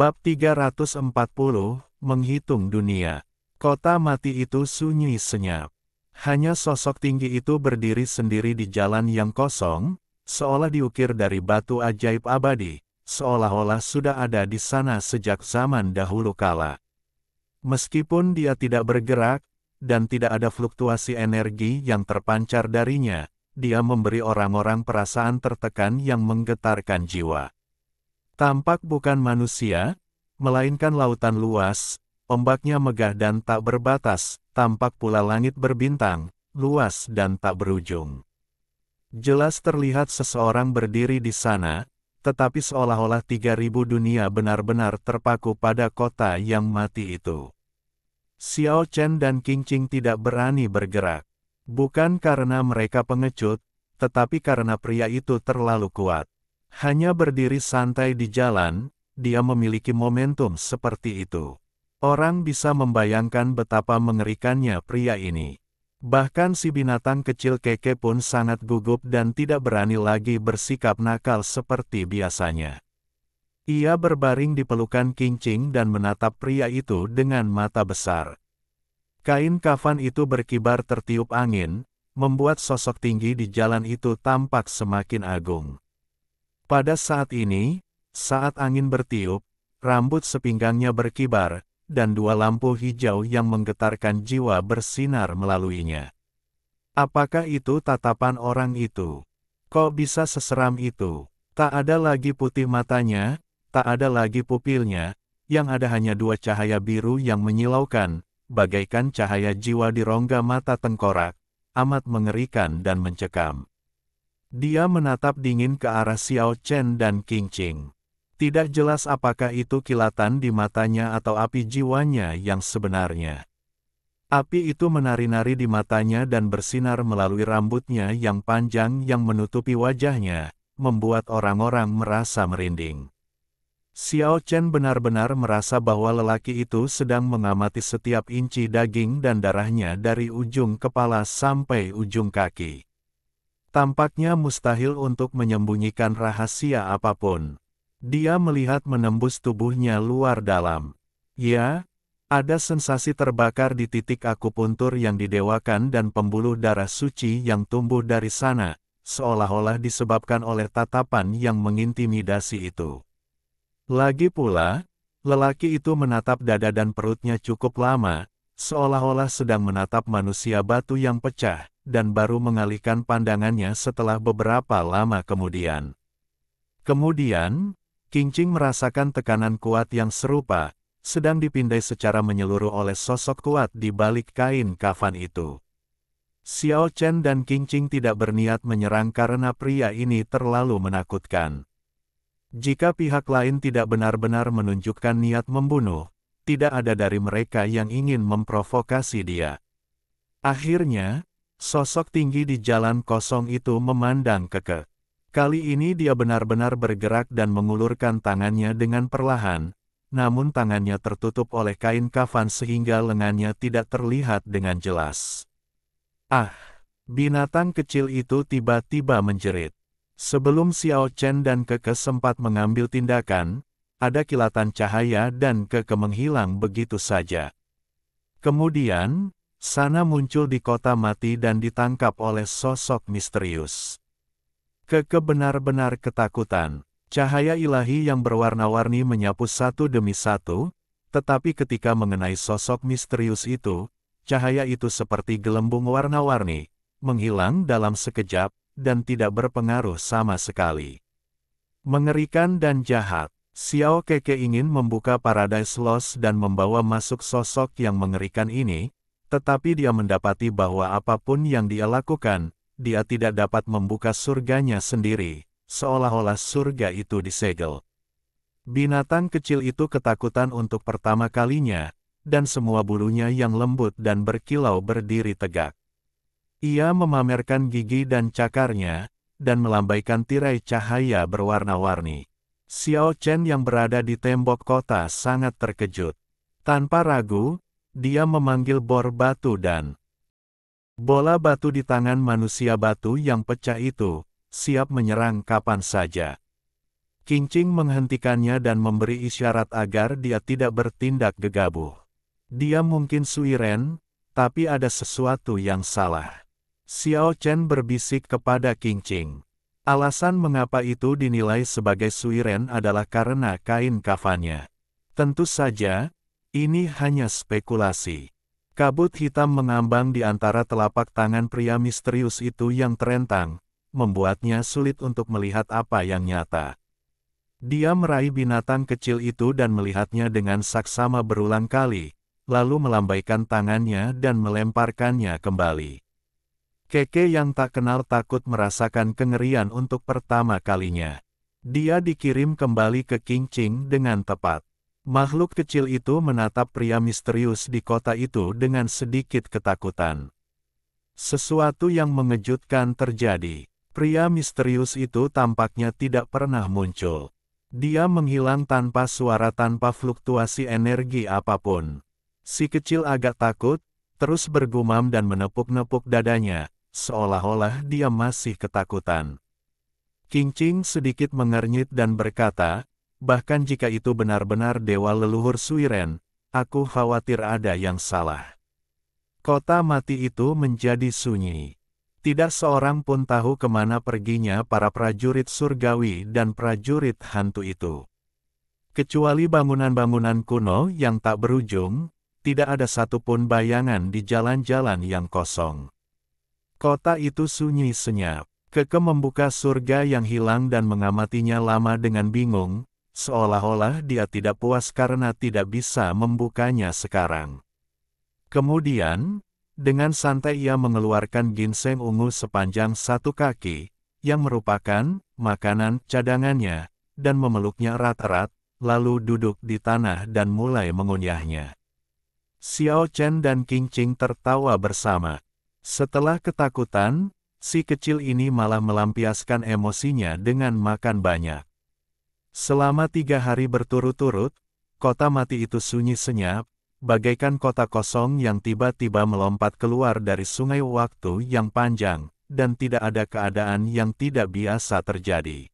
Bab 340, Menghitung Dunia. Kota mati itu sunyi senyap. Hanya sosok tinggi itu berdiri sendiri di jalan yang kosong, seolah diukir dari batu ajaib abadi, seolah-olah sudah ada di sana sejak zaman dahulu kala. Meskipun dia tidak bergerak, dan tidak ada fluktuasi energi yang terpancar darinya, dia memberi orang-orang perasaan tertekan yang menggetarkan jiwa. Tampak bukan manusia, melainkan lautan luas, ombaknya megah dan tak berbatas, tampak pula langit berbintang, luas dan tak berujung. Jelas terlihat seseorang berdiri di sana, tetapi seolah-olah 3.000 dunia benar-benar terpaku pada kota yang mati itu. Xiao Chen dan Qing Qing tidak berani bergerak. Bukan karena mereka pengecut, tetapi karena pria itu terlalu kuat. Hanya berdiri santai di jalan, dia memiliki momentum seperti itu. Orang bisa membayangkan betapa mengerikannya pria ini. Bahkan si binatang kecil keke pun sangat gugup dan tidak berani lagi bersikap nakal seperti biasanya. Ia berbaring di pelukan Qing Qing dan menatap pria itu dengan mata besar. Kain kafan itu berkibar tertiup angin, membuat sosok tinggi di jalan itu tampak semakin agung. Pada saat ini, saat angin bertiup, rambut sepinggangnya berkibar, dan dua lampu hijau yang menggetarkan jiwa bersinar melaluinya. Apakah itu tatapan orang itu? Kok bisa seseram itu? Tak ada lagi putih matanya, tak ada lagi pupilnya, yang ada hanya dua cahaya biru yang menyilaukan, bagaikan cahaya jiwa di rongga mata tengkorak, amat mengerikan dan mencekam. Dia menatap dingin ke arah Xiao Chen dan Qing Qing. Tidak jelas apakah itu kilatan di matanya atau api jiwanya yang sebenarnya. Api itu menari-nari di matanya dan bersinar melalui rambutnya yang panjang yang menutupi wajahnya, membuat orang-orang merasa merinding. Xiao Chen benar-benar merasa bahwa lelaki itu sedang mengamati setiap inci daging dan darahnya dari ujung kepala sampai ujung kaki. Tampaknya mustahil untuk menyembunyikan rahasia apapun. Dia melihat menembus tubuhnya luar dalam. Ya, ada sensasi terbakar di titik akupuntur yang didewakan dan pembuluh darah suci yang tumbuh dari sana, seolah-olah disebabkan oleh tatapan yang mengintimidasi itu. Lagi pula, lelaki itu menatap dada dan perutnya cukup lama, seolah-olah sedang menatap manusia batu yang pecah, dan baru mengalihkan pandangannya setelah beberapa lama kemudian. Kemudian, Qing Qing merasakan tekanan kuat yang serupa, sedang dipindai secara menyeluruh oleh sosok kuat di balik kain kafan itu. Xiao Chen dan Qing Qing tidak berniat menyerang karena pria ini terlalu menakutkan. Jika pihak lain tidak benar-benar menunjukkan niat membunuh, tidak ada dari mereka yang ingin memprovokasi dia. Akhirnya, sosok tinggi di jalan kosong itu memandang kekeh. Kali ini dia benar-benar bergerak dan mengulurkan tangannya dengan perlahan, namun tangannya tertutup oleh kain kafan sehingga lengannya tidak terlihat dengan jelas. Ah! Binatang kecil itu tiba-tiba menjerit. Sebelum Xiao Chen dan Keke sempat mengambil tindakan, ada kilatan cahaya dan Keke menghilang begitu saja. Kemudian, Sana muncul di kota mati dan ditangkap oleh sosok misterius. Keke benar-benar ketakutan. Cahaya ilahi yang berwarna-warni menyapu satu demi satu, tetapi ketika mengenai sosok misterius itu, cahaya itu seperti gelembung warna-warni, menghilang dalam sekejap, dan tidak berpengaruh sama sekali. Mengerikan dan jahat, Xiao Keke ingin membuka Paradise Lost dan membawa masuk sosok yang mengerikan ini, tetapi dia mendapati bahwa apapun yang dia lakukan, dia tidak dapat membuka surganya sendiri, seolah-olah surga itu disegel. Binatang kecil itu ketakutan untuk pertama kalinya, dan semua bulunya yang lembut dan berkilau berdiri tegak. Ia memamerkan gigi dan cakarnya, dan melambaikan tirai cahaya berwarna-warni. Xiao Chen yang berada di tembok kota sangat terkejut. Tanpa ragu, dia memanggil bor batu dan bola batu di tangan manusia batu yang pecah itu, siap menyerang kapan saja. Qingqing menghentikannya dan memberi isyarat agar dia tidak bertindak gegabah. Dia mungkin Suiren, tapi ada sesuatu yang salah. Xiao Chen berbisik kepada Qingqing. Alasan mengapa itu dinilai sebagai Suiren adalah karena kain kafannya. Tentu saja, ini hanya spekulasi. Kabut hitam mengambang di antara telapak tangan pria misterius itu yang terentang, membuatnya sulit untuk melihat apa yang nyata. Dia meraih binatang kecil itu dan melihatnya dengan saksama berulang kali, lalu melambaikan tangannya dan melemparkannya kembali. Keke yang tak kenal takut merasakan kengerian untuk pertama kalinya. Dia dikirim kembali ke Qingqing dengan tepat. Makhluk kecil itu menatap pria misterius di kota itu dengan sedikit ketakutan. Sesuatu yang mengejutkan terjadi. Pria misterius itu tampaknya tidak pernah muncul. Dia menghilang tanpa suara, tanpa fluktuasi energi apapun. Si kecil agak takut, terus bergumam dan menepuk-nepuk dadanya, seolah-olah dia masih ketakutan. Qingqing sedikit mengernyit dan berkata, bahkan jika itu benar-benar dewa leluhur Suiren, aku khawatir ada yang salah. Kota mati itu menjadi sunyi. Tidak seorang pun tahu kemana perginya para prajurit surgawi dan prajurit hantu itu. Kecuali bangunan-bangunan kuno yang tak berujung, tidak ada satupun bayangan di jalan-jalan yang kosong. Kota itu sunyi senyap. Keke membuka surga yang hilang dan mengamatinya lama dengan bingung, seolah-olah dia tidak puas karena tidak bisa membukanya sekarang. Kemudian, dengan santai ia mengeluarkan ginseng ungu sepanjang 1 kaki, yang merupakan makanan cadangannya, dan memeluknya erat-erat, lalu duduk di tanah dan mulai mengunyahnya. Xiao Chen dan Qingqing tertawa bersama. Setelah ketakutan, si kecil ini malah melampiaskan emosinya dengan makan banyak. Selama 3 hari berturut-turut, kota mati itu sunyi senyap, bagaikan kota kosong yang tiba-tiba melompat keluar dari sungai waktu yang panjang, dan tidak ada keadaan yang tidak biasa terjadi.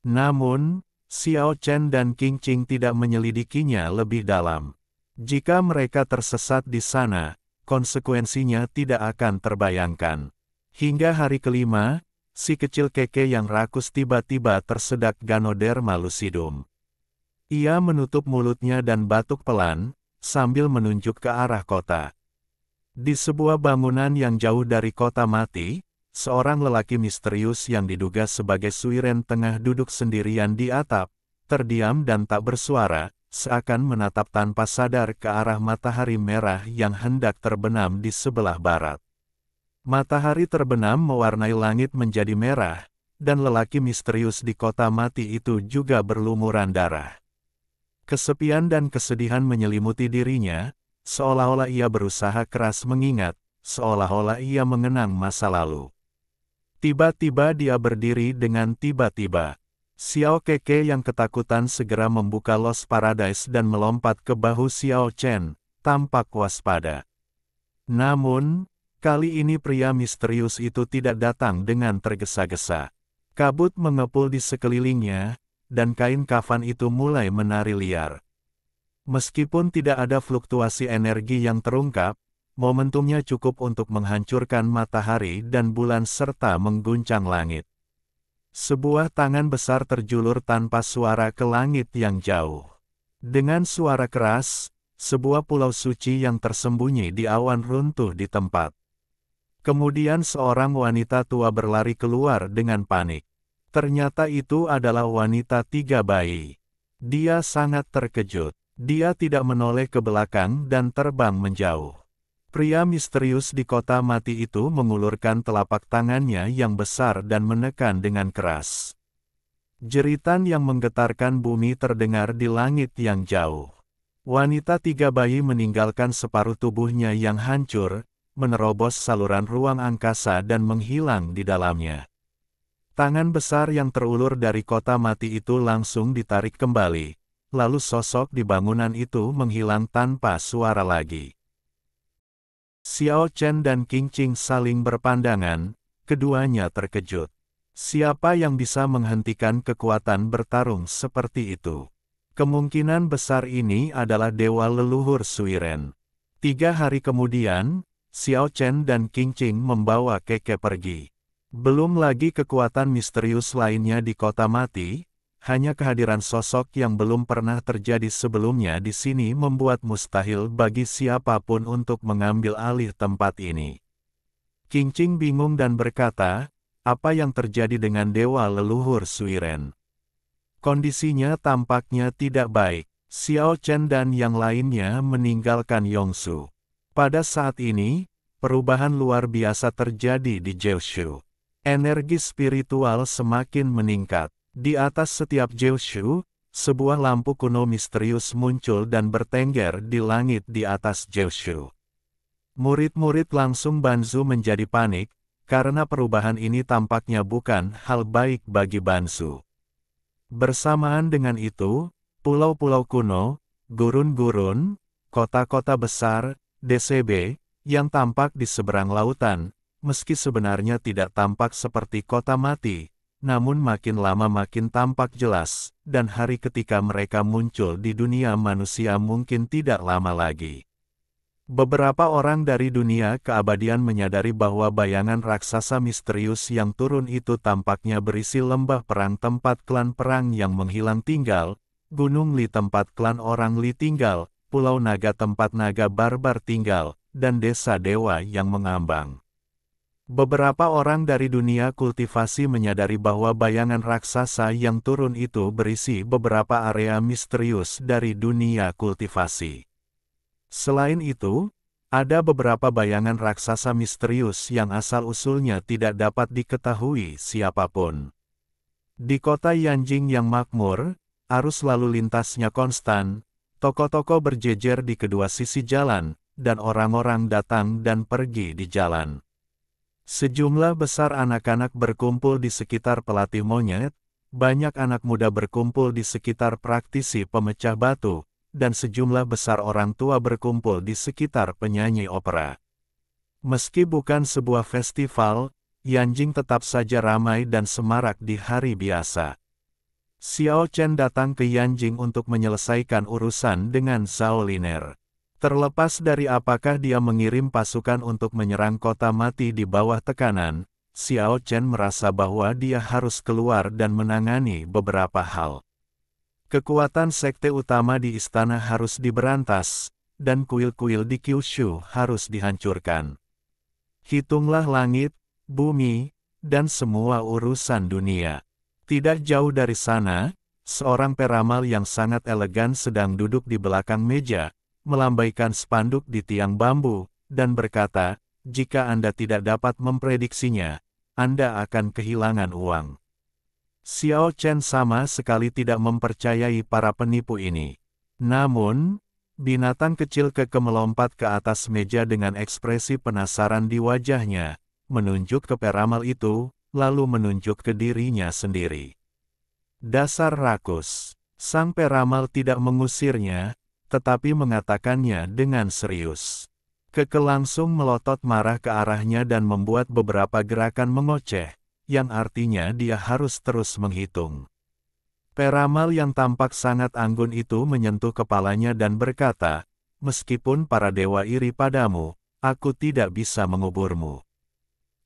Namun, Xiao Chen dan Qingqing tidak menyelidikinya lebih dalam. Jika mereka tersesat di sana, konsekuensinya tidak akan terbayangkan. Hingga hari kelima, si kecil Keke yang rakus tiba-tiba tersedak Ganoderma lucidum. Ia menutup mulutnya dan batuk pelan, sambil menunjuk ke arah kota. Di sebuah bangunan yang jauh dari kota mati, seorang lelaki misterius yang diduga sebagai Suiren tengah duduk sendirian di atap, terdiam dan tak bersuara, seakan menatap tanpa sadar ke arah matahari merah yang hendak terbenam di sebelah barat. Matahari terbenam mewarnai langit menjadi merah, dan lelaki misterius di kota mati itu juga berlumuran darah. Kesepian dan kesedihan menyelimuti dirinya, seolah-olah ia berusaha keras mengingat, seolah-olah ia mengenang masa lalu. Tiba-tiba dia berdiri dengan tiba-tiba. Xiao Keke yang ketakutan segera membuka Lost Paradise dan melompat ke bahu Xiao Chen, tampak waspada. Namun, kali ini pria misterius itu tidak datang dengan tergesa-gesa. Kabut mengepul di sekelilingnya, dan kain kafan itu mulai menari liar. Meskipun tidak ada fluktuasi energi yang terungkap, momentumnya cukup untuk menghancurkan matahari dan bulan serta mengguncang langit. Sebuah tangan besar terjulur tanpa suara ke langit yang jauh. Dengan suara keras, sebuah pulau suci yang tersembunyi di awan runtuh di tempat. Kemudian seorang wanita tua berlari keluar dengan panik. Ternyata itu adalah wanita 3 bayi. Dia sangat terkejut. Dia tidak menoleh ke belakang dan terbang menjauh. Pria misterius di kota mati itu mengulurkan telapak tangannya yang besar dan menekan dengan keras. Jeritan yang menggetarkan bumi terdengar di langit yang jauh. Wanita 3 bayi meninggalkan separuh tubuhnya yang hancur, menerobos saluran ruang angkasa dan menghilang di dalamnya. Tangan besar yang terulur dari kota mati itu langsung ditarik kembali, lalu sosok di bangunan itu menghilang tanpa suara lagi. Xiao Chen dan Qingqing saling berpandangan, keduanya terkejut. Siapa yang bisa menghentikan kekuatan bertarung seperti itu? Kemungkinan besar ini adalah dewa leluhur Suiren. 3 hari kemudian, Xiao Chen dan Qingqing membawa Keke pergi. Belum lagi kekuatan misterius lainnya di kota mati, hanya kehadiran sosok yang belum pernah terjadi sebelumnya di sini membuat mustahil bagi siapapun untuk mengambil alih tempat ini. Qingqing bingung dan berkata, apa yang terjadi dengan dewa leluhur Suiren? Kondisinya tampaknya tidak baik. Xiao Chen dan yang lainnya meninggalkan Yongsu. Pada saat ini, perubahan luar biasa terjadi di Jiushu. Energi spiritual semakin meningkat. Di atas setiap Jiushu, sebuah lampu kuno misterius muncul dan bertengger di langit di atas Jiushu. Murid-murid langsung Banzu menjadi panik, karena perubahan ini tampaknya bukan hal baik bagi Banzu. Bersamaan dengan itu, pulau-pulau kuno, gurun-gurun, kota-kota besar, DCB, yang tampak di seberang lautan, meski sebenarnya tidak tampak seperti kota mati, namun makin lama makin tampak jelas, dan hari ketika mereka muncul di dunia manusia mungkin tidak lama lagi. Beberapa orang dari dunia keabadian menyadari bahwa bayangan raksasa misterius yang turun itu tampaknya berisi lembah perang tempat klan perang yang menghilang tinggal, Gunung Li tempat klan orang Li tinggal, Pulau Naga tempat naga barbar tinggal, dan desa dewa yang mengambang. Beberapa orang dari dunia kultivasi menyadari bahwa bayangan raksasa yang turun itu berisi beberapa area misterius dari dunia kultivasi. Selain itu, ada beberapa bayangan raksasa misterius yang asal-usulnya tidak dapat diketahui siapapun. Di kota Yanjing yang makmur, arus lalu lintasnya konstan, toko-toko berjejer di kedua sisi jalan, dan orang-orang datang dan pergi di jalan. Sejumlah besar anak-anak berkumpul di sekitar pelatih monyet, banyak anak muda berkumpul di sekitar praktisi pemecah batu, dan sejumlah besar orang tua berkumpul di sekitar penyanyi opera. Meski bukan sebuah festival, Yanjing tetap saja ramai dan semarak di hari biasa. Xiao Chen datang ke Yanjing untuk menyelesaikan urusan dengan Zhao Liner. Terlepas dari apakah dia mengirim pasukan untuk menyerang kota mati di bawah tekanan, Xiao Chen merasa bahwa dia harus keluar dan menangani beberapa hal. Kekuatan sekte utama di istana harus diberantas, dan kuil-kuil di Kyushu harus dihancurkan. Hitunglah langit, bumi, dan semua urusan dunia. Tidak jauh dari sana, seorang peramal yang sangat elegan sedang duduk di belakang meja, melambaikan spanduk di tiang bambu, dan berkata, jika Anda tidak dapat memprediksinya, Anda akan kehilangan uang. Xiao Chen sama sekali tidak mempercayai para penipu ini. Namun, binatang kecil keke melompat ke atas meja dengan ekspresi penasaran di wajahnya, menunjuk ke peramal itu, lalu menunjuk ke dirinya sendiri. Dasar rakus. Sang peramal tidak mengusirnya, tetapi mengatakannya dengan serius. Keke langsung melotot marah ke arahnya dan membuat beberapa gerakan mengoceh, yang artinya dia harus terus menghitung. Peramal yang tampak sangat anggun itu menyentuh kepalanya dan berkata, meskipun para dewa iri padamu, aku tidak bisa menguburmu.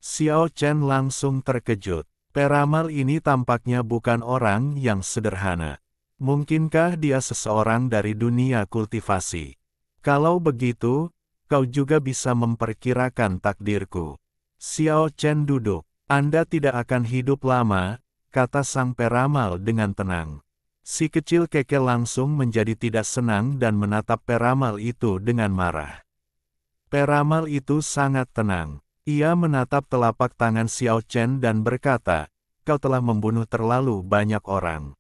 Xiao Chen langsung terkejut. Peramal ini tampaknya bukan orang yang sederhana. Mungkinkah dia seseorang dari dunia kultivasi? Kalau begitu, kau juga bisa memperkirakan takdirku. Xiao Chen duduk. Anda tidak akan hidup lama, kata sang peramal dengan tenang. Si kecil keke langsung menjadi tidak senang dan menatap peramal itu dengan marah. Peramal itu sangat tenang. Ia menatap telapak tangan Xiao Chen dan berkata, kau telah membunuh terlalu banyak orang.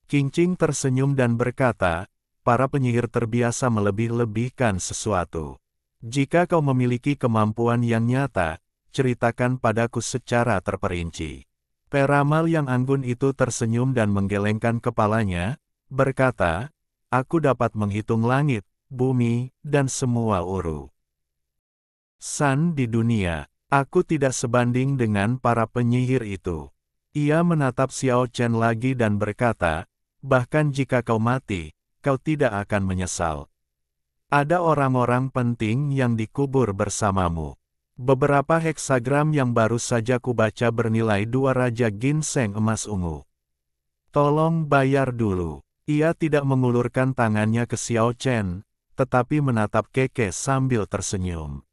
Qingqing tersenyum dan berkata, para penyihir terbiasa melebih-lebihkan sesuatu. Jika kau memiliki kemampuan yang nyata, ceritakan padaku secara terperinci. Peramal yang anggun itu tersenyum dan menggelengkan kepalanya, berkata, aku dapat menghitung langit, bumi, dan semua uru san di dunia. Aku tidak sebanding dengan para penyihir itu. Ia menatap Xiao Chen lagi dan berkata, bahkan jika kau mati, kau tidak akan menyesal. Ada orang-orang penting yang dikubur bersamamu. Beberapa heksagram yang baru saja kubaca bernilai 2 raja ginseng emas ungu. Tolong bayar dulu. Ia tidak mengulurkan tangannya ke Xiao Chen, tetapi menatap Keke sambil tersenyum.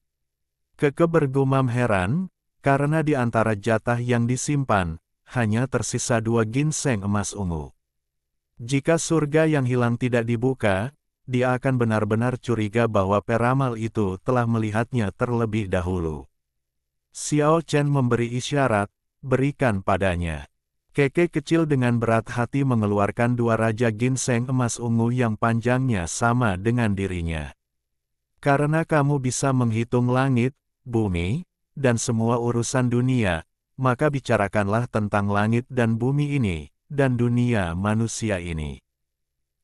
Keke bergumam heran, karena di antara jatah yang disimpan, hanya tersisa 2 ginseng emas ungu. Jika surga yang hilang tidak dibuka, dia akan benar-benar curiga bahwa peramal itu telah melihatnya terlebih dahulu. Xiao Chen memberi isyarat, berikan padanya. Keke kecil dengan berat hati mengeluarkan 2 raja ginseng emas ungu yang panjangnya sama dengan dirinya. Karena kamu bisa menghitung langit, bumi, dan semua urusan dunia, maka bicarakanlah tentang langit dan bumi ini, dan dunia manusia ini.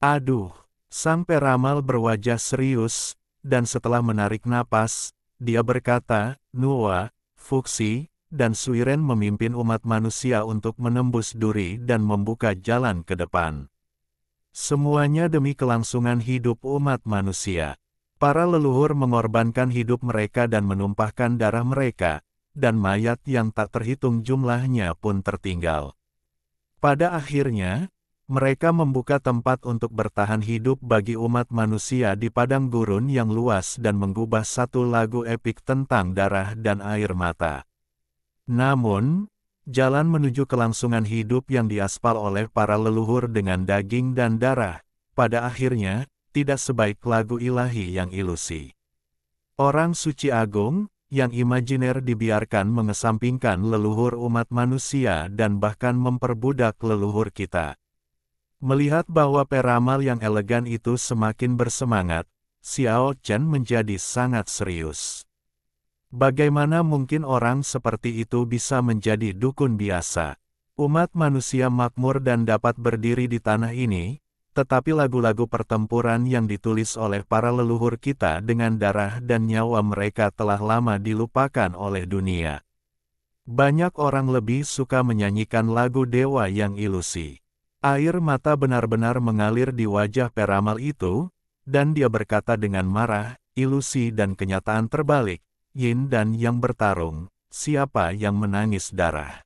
Aduh, sang peramal berwajah serius, dan setelah menarik napas, dia berkata, Nuwa, Fuxi, dan Suiren memimpin umat manusia untuk menembus duri dan membuka jalan ke depan. Semuanya demi kelangsungan hidup umat manusia. Para leluhur mengorbankan hidup mereka dan menumpahkan darah mereka, dan mayat yang tak terhitung jumlahnya pun tertinggal. Pada akhirnya, mereka membuka tempat untuk bertahan hidup bagi umat manusia di padang gurun yang luas dan menggubah satu lagu epik tentang darah dan air mata. Namun, jalan menuju kelangsungan hidup yang diaspal oleh para leluhur dengan daging dan darah, pada akhirnya, tidak sebaik lagu ilahi yang ilusi. Orang suci agung, yang imajiner dibiarkan mengesampingkan leluhur umat manusia dan bahkan memperbudak leluhur kita. Melihat bahwa peramal yang elegan itu semakin bersemangat, Xiao Chen menjadi sangat serius. Bagaimana mungkin orang seperti itu bisa menjadi dukun biasa? Umat manusia makmur dan dapat berdiri di tanah ini, tetapi lagu-lagu pertempuran yang ditulis oleh para leluhur kita dengan darah dan nyawa mereka telah lama dilupakan oleh dunia. Banyak orang lebih suka menyanyikan lagu dewa yang ilusi. Air mata benar-benar mengalir di wajah peramal itu, dan dia berkata dengan marah, ilusi dan kenyataan terbalik. Yin dan yang bertarung, siapa yang menangis darah?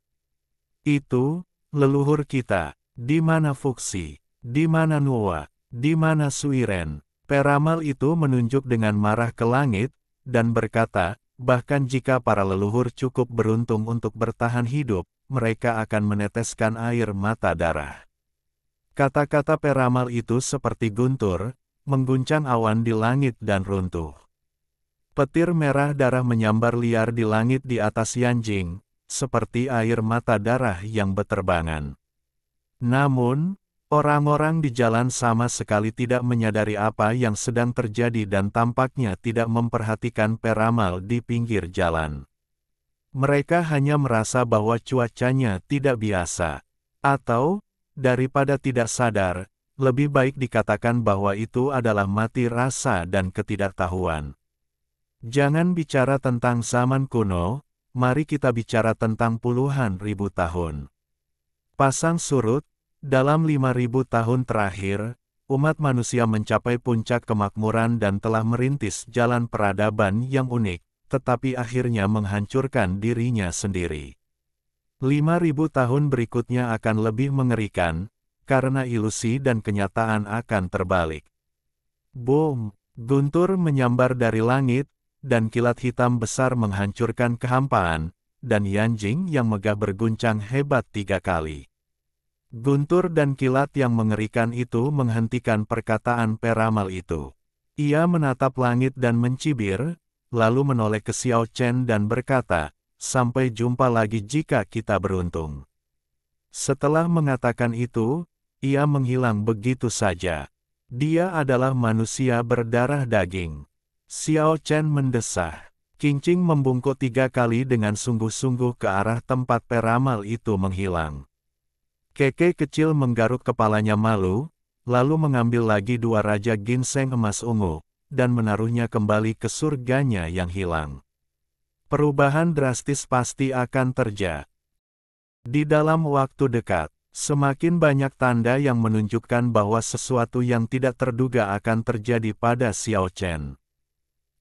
Itu, leluhur kita, di mana Fuxi, di mana Nuwa, di mana Suiren? Peramal itu menunjuk dengan marah ke langit, dan berkata, bahkan jika para leluhur cukup beruntung untuk bertahan hidup, mereka akan meneteskan air mata darah. Kata-kata peramal itu seperti guntur, mengguncang awan di langit dan runtuh. Petir merah darah menyambar liar di langit di atas Yanjing, seperti air mata darah yang beterbangan. Namun, orang-orang di jalan sama sekali tidak menyadari apa yang sedang terjadi dan tampaknya tidak memperhatikan peramal di pinggir jalan. Mereka hanya merasa bahwa cuacanya tidak biasa. Atau, daripada tidak sadar, lebih baik dikatakan bahwa itu adalah mati rasa dan ketidaktahuan. Jangan bicara tentang zaman kuno, mari kita bicara tentang puluhan ribu tahun. Pasang surut, dalam 5.000 tahun terakhir, umat manusia mencapai puncak kemakmuran dan telah merintis jalan peradaban yang unik, tetapi akhirnya menghancurkan dirinya sendiri. 5.000 tahun berikutnya akan lebih mengerikan, karena ilusi dan kenyataan akan terbalik. Boom! Guntur menyambar dari langit, dan kilat hitam besar menghancurkan kehampaan, dan Yanjing yang megah berguncang hebat 3 kali. Guntur dan kilat yang mengerikan itu menghentikan perkataan peramal itu. Ia menatap langit dan mencibir, lalu menoleh ke Xiao Chen dan berkata, sampai jumpa lagi jika kita beruntung. Setelah mengatakan itu, ia menghilang begitu saja. Dia adalah manusia berdarah daging. Xiao Chen mendesah. Qingqing membungkuk 3 kali dengan sungguh-sungguh ke arah tempat peramal itu menghilang. Keke kecil menggaruk kepalanya malu, lalu mengambil lagi 2 raja ginseng emas ungu, dan menaruhnya kembali ke surganya yang hilang. Perubahan drastis pasti akan terjadi. Di dalam waktu dekat, semakin banyak tanda yang menunjukkan bahwa sesuatu yang tidak terduga akan terjadi pada Xiao Chen.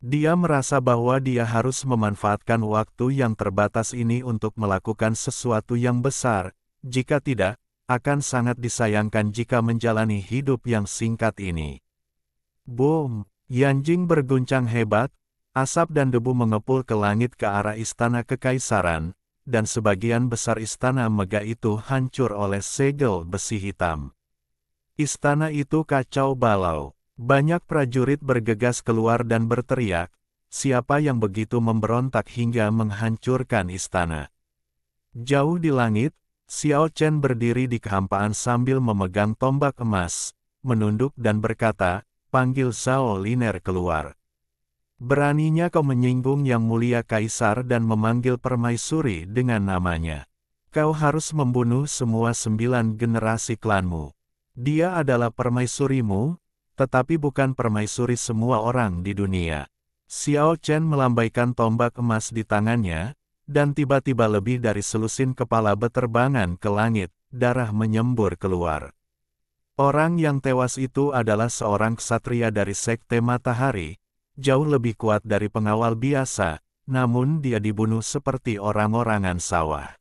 Dia merasa bahwa dia harus memanfaatkan waktu yang terbatas ini untuk melakukan sesuatu yang besar, jika tidak, akan sangat disayangkan jika menjalani hidup yang singkat ini. Boom! Yanjing berguncang hebat, asap dan debu mengepul ke langit ke arah istana kekaisaran, dan sebagian besar istana megah itu hancur oleh segel besi hitam. Istana itu kacau balau. Banyak prajurit bergegas keluar dan berteriak, siapa yang begitu memberontak hingga menghancurkan istana. Jauh di langit, Xiao Chen berdiri di kehampaan sambil memegang tombak emas, menunduk dan berkata, panggil Zhao Liner keluar. Beraninya kau menyinggung yang mulia kaisar dan memanggil permaisuri dengan namanya. Kau harus membunuh semua 9 generasi klanmu. Dia adalah permaisurimu, tetapi bukan permaisuri semua orang di dunia. Xiao Chen melambaikan tombak emas di tangannya, dan tiba-tiba lebih dari selusin kepala beterbangan ke langit, darah menyembur keluar. Orang yang tewas itu adalah seorang ksatria dari Sekte Matahari, jauh lebih kuat dari pengawal biasa, namun dia dibunuh seperti orang-orangan sawah.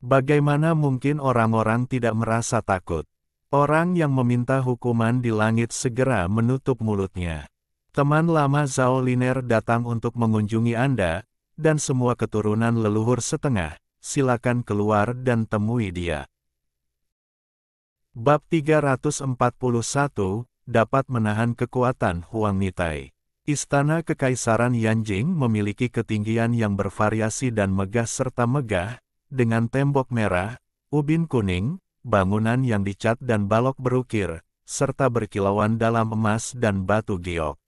Bagaimana mungkin orang-orang tidak merasa takut? Orang yang meminta hukuman di langit segera menutup mulutnya. Teman lama Zhao Liner datang untuk mengunjungi Anda, dan semua keturunan leluhur setengah, silakan keluar dan temui dia. Bab 341, dapat menahan kekuatan Huang Nitai. Istana Kekaisaran Yanjing memiliki ketinggian yang bervariasi dan megah serta megah, dengan tembok merah, ubin kuning, bangunan yang dicat dan balok berukir, serta berkilauan dalam emas dan batu giok.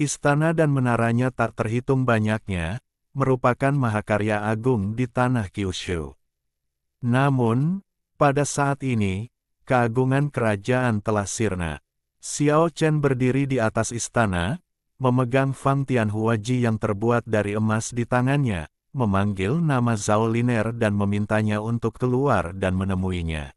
Istana dan menaranya tak terhitung banyaknya, merupakan mahakarya agung di tanah Kyushu. Namun, pada saat ini, keagungan kerajaan telah sirna. Xiao Chen berdiri di atas istana, memegang Fang Tianhuaji yang terbuat dari emas di tangannya, memanggil nama Zhao Liner dan memintanya untuk keluar dan menemuinya.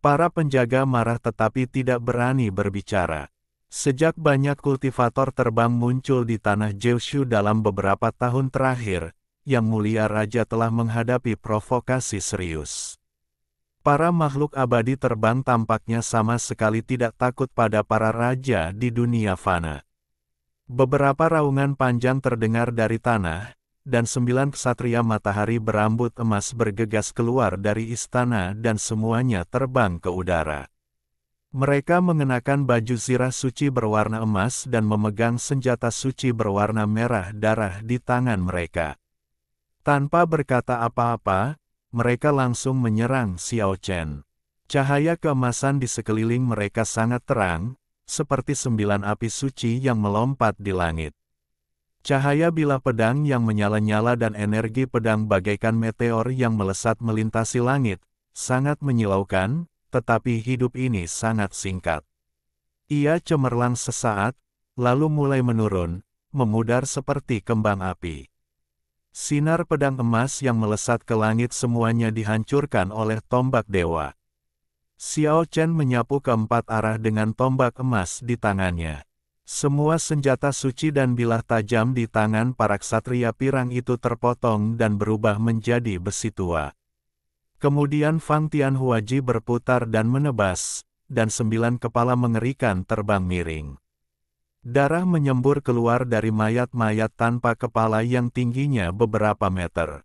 Para penjaga marah tetapi tidak berani berbicara. Sejak banyak kultivator terbang muncul di tanah Jiushu dalam beberapa tahun terakhir, Yang Mulia Raja telah menghadapi provokasi serius. Para makhluk abadi terbang tampaknya sama sekali tidak takut pada para raja di dunia fana. Beberapa raungan panjang terdengar dari tanah, dan 9 ksatria matahari berambut emas bergegas keluar dari istana dan semuanya terbang ke udara. Mereka mengenakan baju zirah suci berwarna emas dan memegang senjata suci berwarna merah darah di tangan mereka. Tanpa berkata apa-apa, mereka langsung menyerang Xiao Chen. Cahaya keemasan di sekeliling mereka sangat terang, seperti 9 api suci yang melompat di langit. Cahaya bilah pedang yang menyala-nyala dan energi pedang bagaikan meteor yang melesat melintasi langit, sangat menyilaukan, tetapi hidup ini sangat singkat. Ia cemerlang sesaat, lalu mulai menurun, memudar seperti kembang api. Sinar pedang emas yang melesat ke langit semuanya dihancurkan oleh tombak dewa. Xiao Chen menyapu keempat arah dengan tombak emas di tangannya. Semua senjata suci dan bilah tajam di tangan para ksatria pirang itu terpotong dan berubah menjadi besi tua. Kemudian Fang Tianhuaji berputar dan menebas, dan 9 kepala mengerikan terbang miring. Darah menyembur keluar dari mayat-mayat tanpa kepala yang tingginya beberapa meter.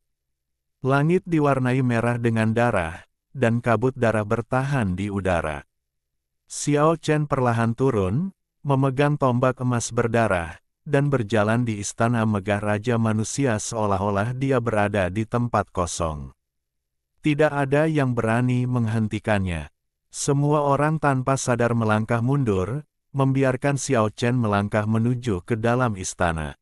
Langit diwarnai merah dengan darah, dan kabut darah bertahan di udara. Xiao Chen perlahan turun, memegang tombak emas berdarah, dan berjalan di istana megah Raja Manusia seolah-olah dia berada di tempat kosong. Tidak ada yang berani menghentikannya. Semua orang tanpa sadar melangkah mundur, membiarkan Xiao Chen melangkah menuju ke dalam istana.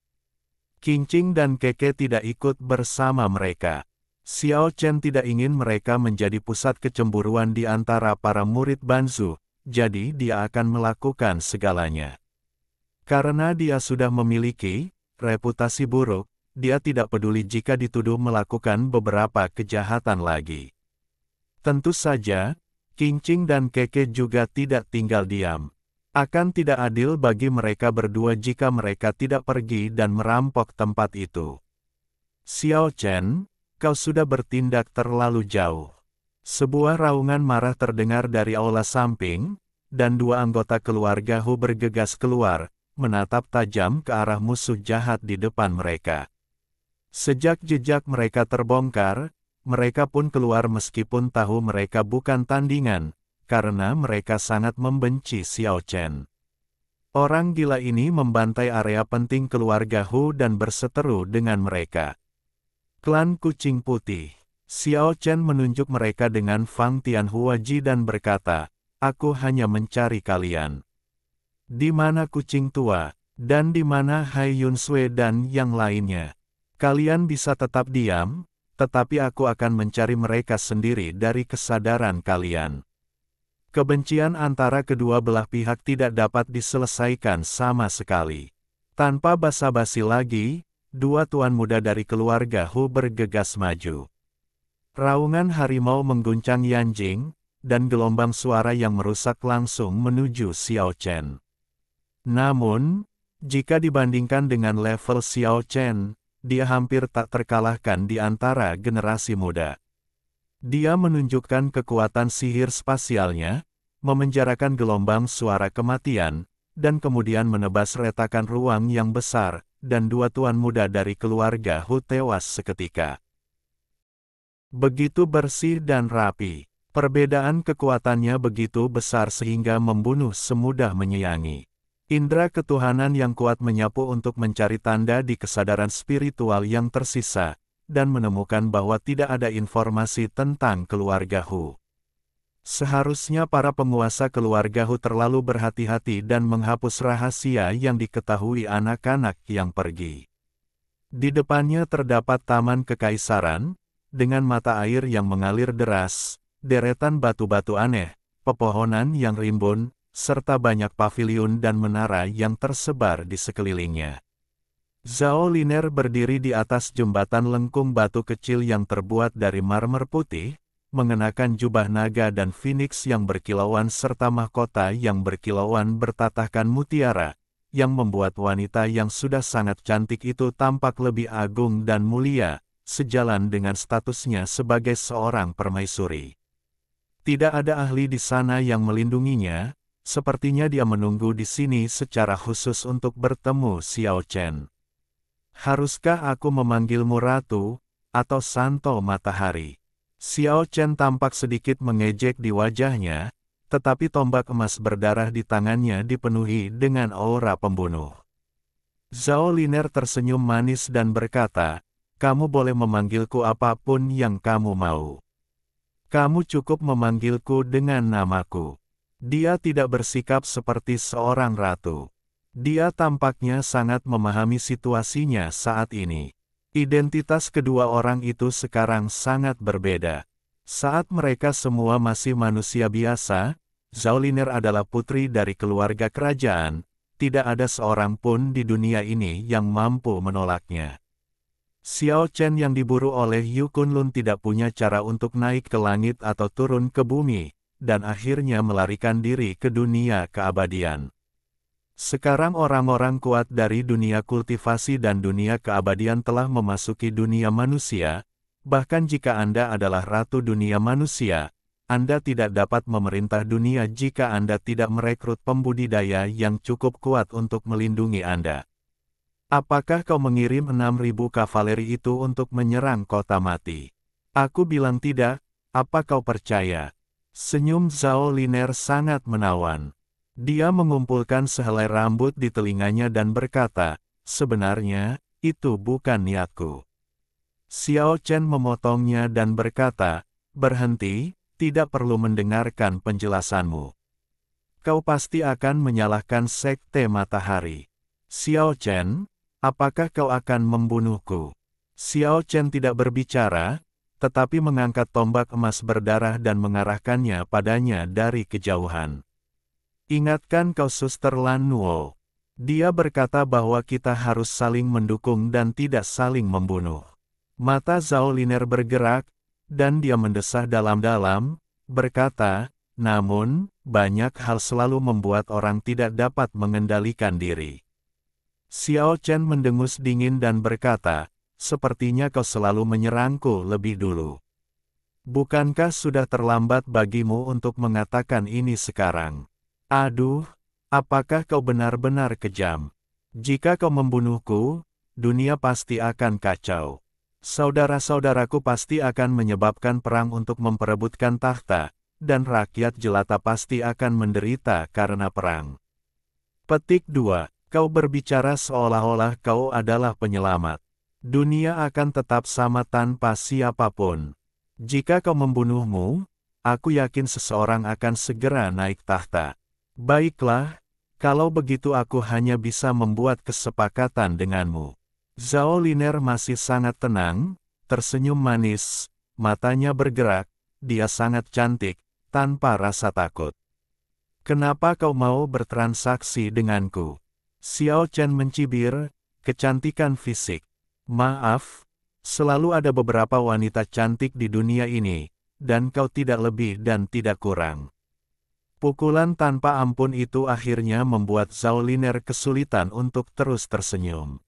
Qingqing dan Keke tidak ikut bersama mereka. Xiao Chen tidak ingin mereka menjadi pusat kecemburuan di antara para murid Banzu, jadi dia akan melakukan segalanya. Karena dia sudah memiliki reputasi buruk, dia tidak peduli jika dituduh melakukan beberapa kejahatan lagi. Tentu saja, Qingqing dan Keke juga tidak tinggal diam. Akan tidak adil bagi mereka berdua jika mereka tidak pergi dan merampok tempat itu. Xiao Chen, kau sudah bertindak terlalu jauh. Sebuah raungan marah terdengar dari aula samping, dan dua anggota keluarga Hu bergegas keluar, menatap tajam ke arah musuh jahat di depan mereka. Sejak jejak mereka terbongkar, mereka pun keluar meskipun tahu mereka bukan tandingan, karena mereka sangat membenci Xiao Chen. Orang gila ini membantai area penting keluarga Hu dan berseteru dengan mereka. Klan Kucing Putih. Xiao Chen menunjuk mereka dengan Fang Tianhuaji dan berkata, "Aku hanya mencari kalian. Di mana kucing tua, dan di mana Hai Yunsui dan yang lainnya? Kalian bisa tetap diam, tetapi aku akan mencari mereka sendiri dari kesadaran kalian." Kebencian antara kedua belah pihak tidak dapat diselesaikan sama sekali. Tanpa basa-basi lagi, dua tuan muda dari keluarga Hu bergegas maju. Raungan harimau mengguncang Yanjing, dan gelombang suara yang merusak langsung menuju Xiao Chen. Namun, jika dibandingkan dengan level Xiao Chen, dia hampir tak terkalahkan di antara generasi muda. Dia menunjukkan kekuatan sihir spasialnya, memenjarakan gelombang suara kematian, dan kemudian menebas retakan ruang yang besar, dan dua tuan muda dari keluarga Hu tewas seketika. Begitu bersih dan rapi, perbedaan kekuatannya begitu besar sehingga membunuh semudah menyayangi. Indra ketuhanan yang kuat menyapu untuk mencari tanda di kesadaran spiritual yang tersisa, dan menemukan bahwa tidak ada informasi tentang keluarga Hu. Seharusnya para penguasa keluarga Hu terlalu berhati-hati dan menghapus rahasia yang diketahui anak-anak yang pergi. Di depannya terdapat Taman Kekaisaran, dengan mata air yang mengalir deras, deretan batu-batu aneh, pepohonan yang rimbun, serta banyak paviliun dan menara yang tersebar di sekelilingnya. Zhao Liner berdiri di atas jembatan lengkung batu kecil yang terbuat dari marmer putih, mengenakan jubah naga dan phoenix yang berkilauan serta mahkota yang berkilauan bertatahkan mutiara, yang membuat wanita yang sudah sangat cantik itu tampak lebih agung dan mulia, sejalan dengan statusnya sebagai seorang permaisuri. Tidak ada ahli di sana yang melindunginya, sepertinya dia menunggu di sini secara khusus untuk bertemu Xiao Chen. Haruskah aku memanggilmu Ratu, atau Santo Matahari? Xiao Chen tampak sedikit mengejek di wajahnya, tetapi tombak emas berdarah di tangannya dipenuhi dengan aura pembunuh. Zhao Liner tersenyum manis dan berkata, "Kamu boleh memanggilku apapun yang kamu mau. Kamu cukup memanggilku dengan namaku." Dia tidak bersikap seperti seorang ratu. Dia tampaknya sangat memahami situasinya saat ini. Identitas kedua orang itu sekarang sangat berbeda. Saat mereka semua masih manusia biasa, Zhao Liner adalah putri dari keluarga kerajaan, tidak ada seorang pun di dunia ini yang mampu menolaknya. Xiao Chen yang diburu oleh Yu Kunlun tidak punya cara untuk naik ke langit atau turun ke bumi, dan akhirnya melarikan diri ke dunia keabadian. Sekarang orang-orang kuat dari dunia kultivasi dan dunia keabadian telah memasuki dunia manusia, bahkan jika Anda adalah ratu dunia manusia, Anda tidak dapat memerintah dunia jika Anda tidak merekrut pembudidaya yang cukup kuat untuk melindungi Anda. Apakah kau mengirim 6.000 kavaleri itu untuk menyerang kota mati? Aku bilang tidak, apa kau percaya? Senyum Zhao Liner sangat menawan. Dia mengumpulkan sehelai rambut di telinganya dan berkata, "Sebenarnya, itu bukan niatku." Xiao Chen memotongnya dan berkata, "Berhenti, tidak perlu mendengarkan penjelasanmu. Kau pasti akan menyalahkan Sekte Matahari. Xiao Chen, apakah kau akan membunuhku?" Xiao Chen tidak berbicara, tetapi mengangkat tombak emas berdarah dan mengarahkannya padanya dari kejauhan. "Ingatkan kau Suster Lan Nuo. Dia berkata bahwa kita harus saling mendukung dan tidak saling membunuh. Mata Zhao Liner bergerak, dan dia mendesah dalam-dalam, berkata, namun, banyak hal selalu membuat orang tidak dapat mengendalikan diri. Xiao Chen mendengus dingin dan berkata, sepertinya kau selalu menyerangku lebih dulu. Bukankah sudah terlambat bagimu untuk mengatakan ini sekarang? Aduh, apakah kau benar-benar kejam? Jika kau membunuhku, dunia pasti akan kacau. Saudara-saudaraku pasti akan menyebabkan perang untuk memperebutkan tahta, dan rakyat jelata pasti akan menderita karena perang. Petik 2. Kau berbicara seolah-olah kau adalah penyelamat. Dunia akan tetap sama tanpa siapapun. Jika kau membunuhmu, aku yakin seseorang akan segera naik tahta. Baiklah, kalau begitu aku hanya bisa membuat kesepakatan denganmu. Zhao Liner masih sangat tenang, tersenyum manis, matanya bergerak, dia sangat cantik, tanpa rasa takut. Kenapa kau mau bertransaksi denganku? Xiao Chen mencibir, kecantikan fisik. Maaf, selalu ada beberapa wanita cantik di dunia ini, dan kau tidak lebih dan tidak kurang. Pukulan tanpa ampun itu akhirnya membuat Zhao Liner kesulitan untuk terus tersenyum.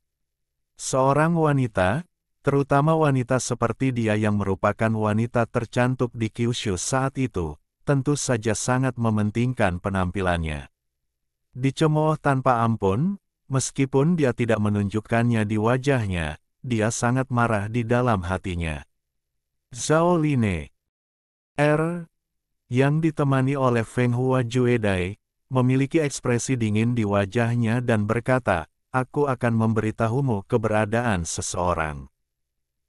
Seorang wanita, terutama wanita seperti dia yang merupakan wanita tercantik di Kyushu saat itu, tentu saja sangat mementingkan penampilannya. Dicemooh tanpa ampun, meskipun dia tidak menunjukkannya di wajahnya, dia sangat marah di dalam hatinya. Zhao Liner, yang ditemani oleh Feng Hua Juedai, memiliki ekspresi dingin di wajahnya dan berkata, aku akan memberitahumu keberadaan seseorang.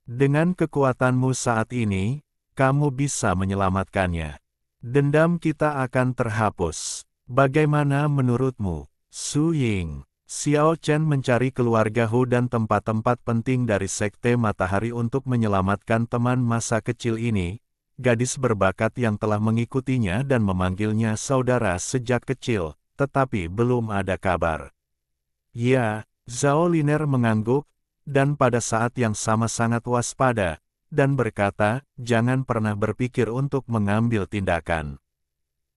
Dengan kekuatanmu saat ini, kamu bisa menyelamatkannya. Dendam kita akan terhapus. Bagaimana menurutmu, Su Ying? Xiao Chen mencari keluarga Hu dan tempat-tempat penting dari Sekte Matahari untuk menyelamatkan teman masa kecil ini, gadis berbakat yang telah mengikutinya dan memanggilnya saudara sejak kecil, tetapi belum ada kabar. Ya, Zhao Liner mengangguk, dan pada saat yang sama sangat waspada, dan berkata, jangan pernah berpikir untuk mengambil tindakan.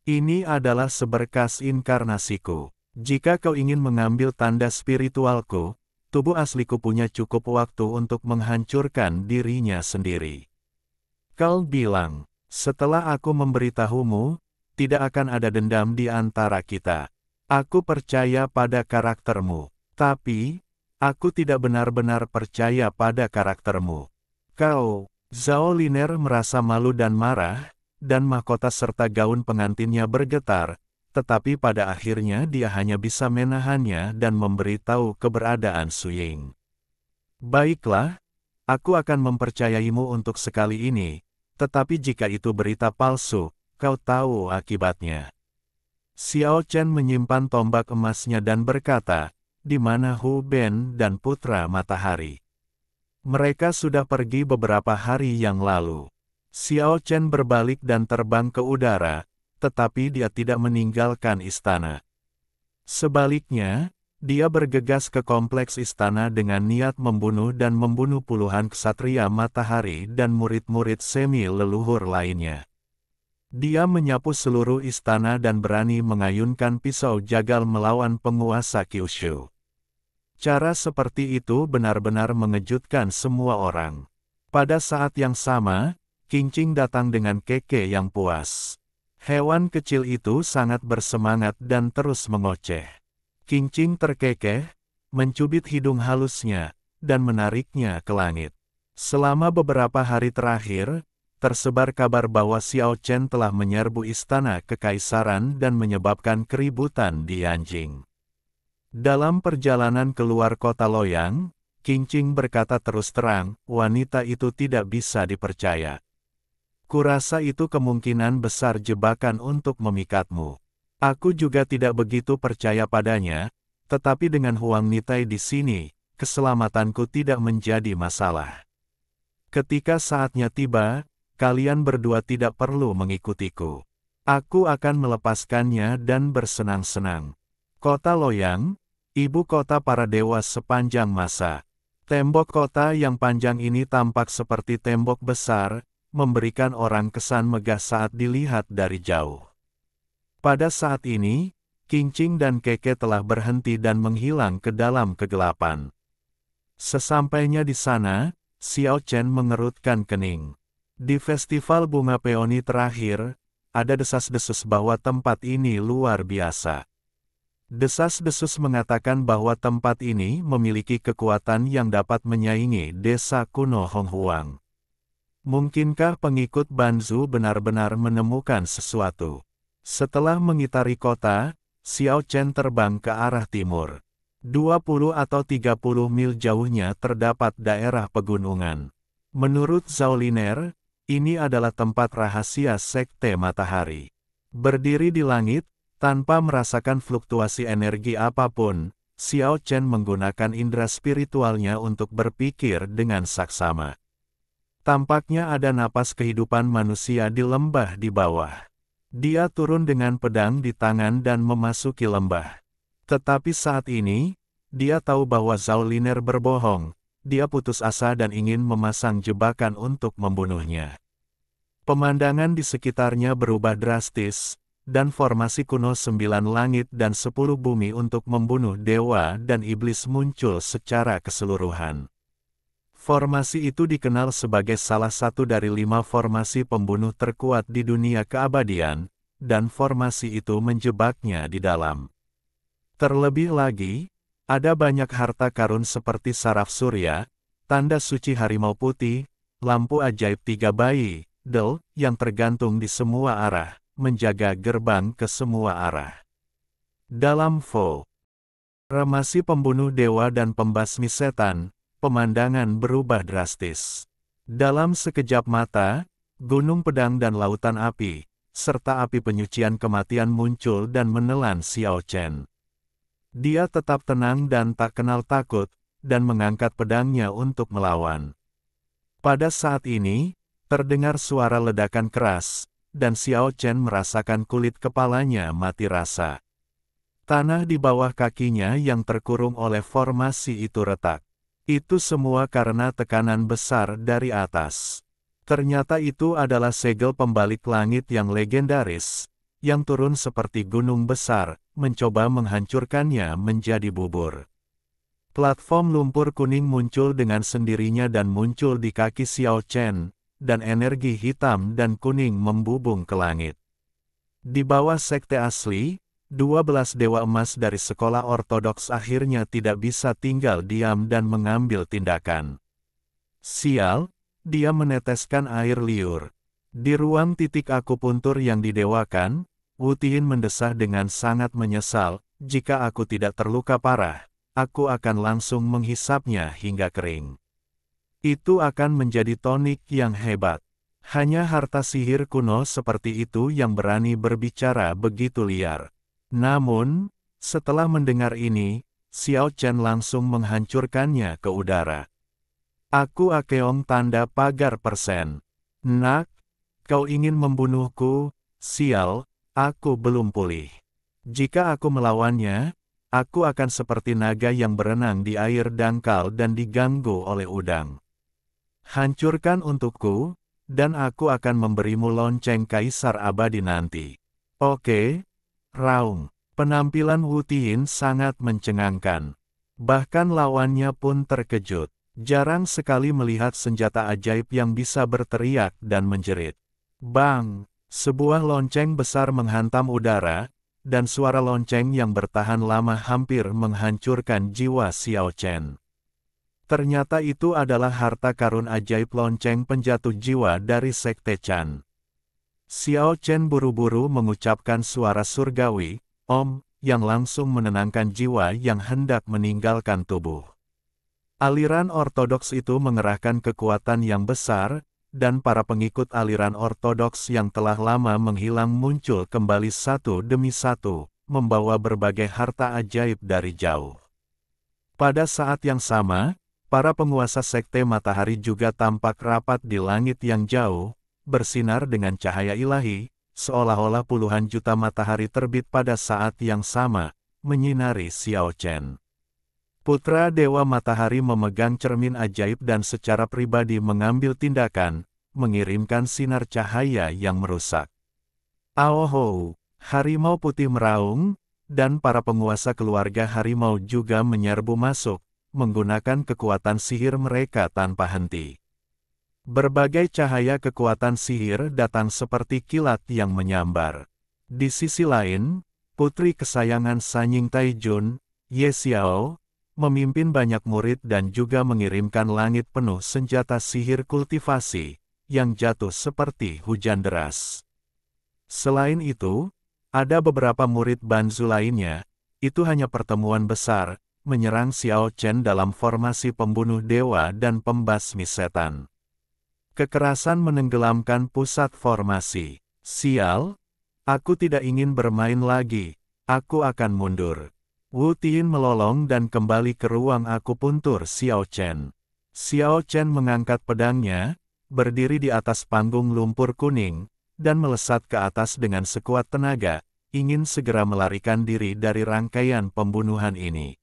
Ini adalah seberkas inkarnasiku. Jika kau ingin mengambil tanda spiritualku, tubuh asliku punya cukup waktu untuk menghancurkan dirinya sendiri. Kau bilang, setelah aku memberitahumu, tidak akan ada dendam di antara kita. Aku percaya pada karaktermu, tapi, aku tidak benar-benar percaya pada karaktermu. Kau, Zhao Liner merasa malu dan marah, dan mahkota serta gaun pengantinnya bergetar, tetapi pada akhirnya dia hanya bisa menahannya dan memberitahu keberadaan Su Ying. Baiklah, aku akan mempercayaimu untuk sekali ini, tetapi jika itu berita palsu, kau tahu akibatnya. Xiao Chen menyimpan tombak emasnya dan berkata, di mana Hu Ben dan Putra Matahari? Mereka sudah pergi beberapa hari yang lalu. Xiao Chen berbalik dan terbang ke udara, tetapi dia tidak meninggalkan istana. Sebaliknya, dia bergegas ke kompleks istana dengan niat membunuh dan membunuh puluhan ksatria matahari dan murid-murid semi leluhur lainnya. Dia menyapu seluruh istana dan berani mengayunkan pisau jagal melawan penguasa Kyushu. Cara seperti itu benar-benar mengejutkan semua orang. Pada saat yang sama, Qingqing datang dengan keke yang puas. Hewan kecil itu sangat bersemangat dan terus mengoceh. Qingqing terkekeh, mencubit hidung halusnya, dan menariknya ke langit. Selama beberapa hari terakhir, tersebar kabar bahwa Xiao Chen telah menyerbu istana kekaisaran dan menyebabkan keributan di Yanjing. Dalam perjalanan keluar kota Loyang, Qingqing berkata terus terang, wanita itu tidak bisa dipercaya. Kurasa itu kemungkinan besar jebakan untuk memikatmu. Aku juga tidak begitu percaya padanya, tetapi dengan Huang Nitai di sini, keselamatanku tidak menjadi masalah. Ketika saatnya tiba, kalian berdua tidak perlu mengikutiku. Aku akan melepaskannya dan bersenang-senang. Kota Loyang, ibu kota para dewa sepanjang masa. Tembok kota yang panjang ini tampak seperti tembok besar, memberikan orang kesan megah saat dilihat dari jauh. Pada saat ini, Qingqing dan Keke telah berhenti dan menghilang ke dalam kegelapan. Sesampainya di sana, Xiao Chen mengerutkan kening. Di festival bunga peoni terakhir, ada desas-desus bahwa tempat ini luar biasa. Desas-desus mengatakan bahwa tempat ini memiliki kekuatan yang dapat menyaingi desa kuno Honghuang. Mungkinkah pengikut Banzu benar-benar menemukan sesuatu? Setelah mengitari kota, Xiao Chen terbang ke arah timur. 20 atau 30 mil jauhnya terdapat daerah pegunungan. Menurut Zhao Liner, ini adalah tempat rahasia Sekte Matahari. Berdiri di langit, tanpa merasakan fluktuasi energi apapun, Xiao Chen menggunakan indera spiritualnya untuk berpikir dengan saksama. Tampaknya ada napas kehidupan manusia di lembah di bawah. Dia turun dengan pedang di tangan dan memasuki lembah. Tetapi saat ini, dia tahu bahwa Zhao Liner berbohong. Dia putus asa dan ingin memasang jebakan untuk membunuhnya. Pemandangan di sekitarnya berubah drastis, dan formasi kuno 9 langit dan 10 bumi untuk membunuh dewa dan iblis muncul secara keseluruhan. Formasi itu dikenal sebagai salah satu dari 5 formasi pembunuh terkuat di dunia keabadian, dan formasi itu menjebaknya di dalam. Terlebih lagi, ada banyak harta karun seperti saraf surya, tanda suci harimau putih, lampu ajaib 3 bayi, del, yang tergantung di semua arah, menjaga gerbang ke semua arah. Dalam formasi pembunuh dewa dan pembasmi setan, pemandangan berubah drastis. Dalam sekejap mata, gunung pedang dan lautan api, serta api penyucian kematian muncul dan menelan Xiao Chen. Dia tetap tenang dan tak kenal takut, dan mengangkat pedangnya untuk melawan. Pada saat ini, terdengar suara ledakan keras, dan Xiao Chen merasakan kulit kepalanya mati rasa. Tanah di bawah kakinya yang terkurung oleh formasi itu retak. Itu semua karena tekanan besar dari atas. Ternyata itu adalah segel pembalik langit yang legendaris, yang turun seperti gunung besar, mencoba menghancurkannya menjadi bubur. Platform lumpur kuning muncul dengan sendirinya dan muncul di kaki Xiao Chen, dan energi hitam dan kuning membubung ke langit. Di bawah sekte asli, 12 dewa emas dari sekolah ortodoks akhirnya tidak bisa tinggal diam dan mengambil tindakan. Sial, dia meneteskan air liur. Di ruang titik akupuntur yang didewakan, Wu Tian mendesah dengan sangat menyesal, jika aku tidak terluka parah, aku akan langsung menghisapnya hingga kering. Itu akan menjadi tonik yang hebat. Hanya harta sihir kuno seperti itu yang berani berbicara begitu liar. Namun, setelah mendengar ini, Xiao Chen langsung menghancurkannya ke udara. Aku Akeong tanda pagar persen. Nak, kau ingin membunuhku? Sial, aku belum pulih. Jika aku melawannya, aku akan seperti naga yang berenang di air dangkal dan diganggu oleh udang. Hancurkan untukku, dan aku akan memberimu lonceng kaisar abadi nanti. Oke? Raung. Penampilan Wu Tian sangat mencengangkan. Bahkan lawannya pun terkejut. Jarang sekali melihat senjata ajaib yang bisa berteriak dan menjerit. Bang! Sebuah lonceng besar menghantam udara, dan suara lonceng yang bertahan lama hampir menghancurkan jiwa Xiao Chen. Ternyata itu adalah harta karun ajaib lonceng penjatuh jiwa dari Sekte Chan. Xiao Chen buru-buru mengucapkan suara surgawi, Om, yang langsung menenangkan jiwa yang hendak meninggalkan tubuh. Aliran ortodoks itu mengerahkan kekuatan yang besar, dan para pengikut aliran ortodoks yang telah lama menghilang muncul kembali satu demi satu, membawa berbagai harta ajaib dari jauh. Pada saat yang sama, para penguasa Sekte Matahari juga tampak rapat di langit yang jauh, bersinar dengan cahaya ilahi, seolah-olah puluhan juta matahari terbit pada saat yang sama, menyinari Xiao Chen. Putra Dewa Matahari memegang cermin ajaib dan secara pribadi mengambil tindakan, mengirimkan sinar cahaya yang merusak. Aohou, harimau putih meraung, dan para penguasa keluarga harimau juga menyerbu masuk, menggunakan kekuatan sihir mereka tanpa henti. Berbagai cahaya kekuatan sihir datang seperti kilat yang menyambar. Di sisi lain, putri kesayangan Sanying Taijun, Ye Xiao, memimpin banyak murid dan juga mengirimkan langit penuh senjata sihir kultivasi, yang jatuh seperti hujan deras. Selain itu, ada beberapa murid Banzu lainnya, itu hanya pertemuan besar, menyerang Xiao Chen dalam formasi pembunuh dewa dan pembasmi setan. Kekerasan menenggelamkan pusat formasi. Sial, aku tidak ingin bermain lagi, aku akan mundur. Wu Tian melolong dan kembali ke ruang akupuntur Xiao Chen. Xiao Chen mengangkat pedangnya, berdiri di atas panggung lumpur kuning, dan melesat ke atas dengan sekuat tenaga, ingin segera melarikan diri dari rangkaian pembunuhan ini.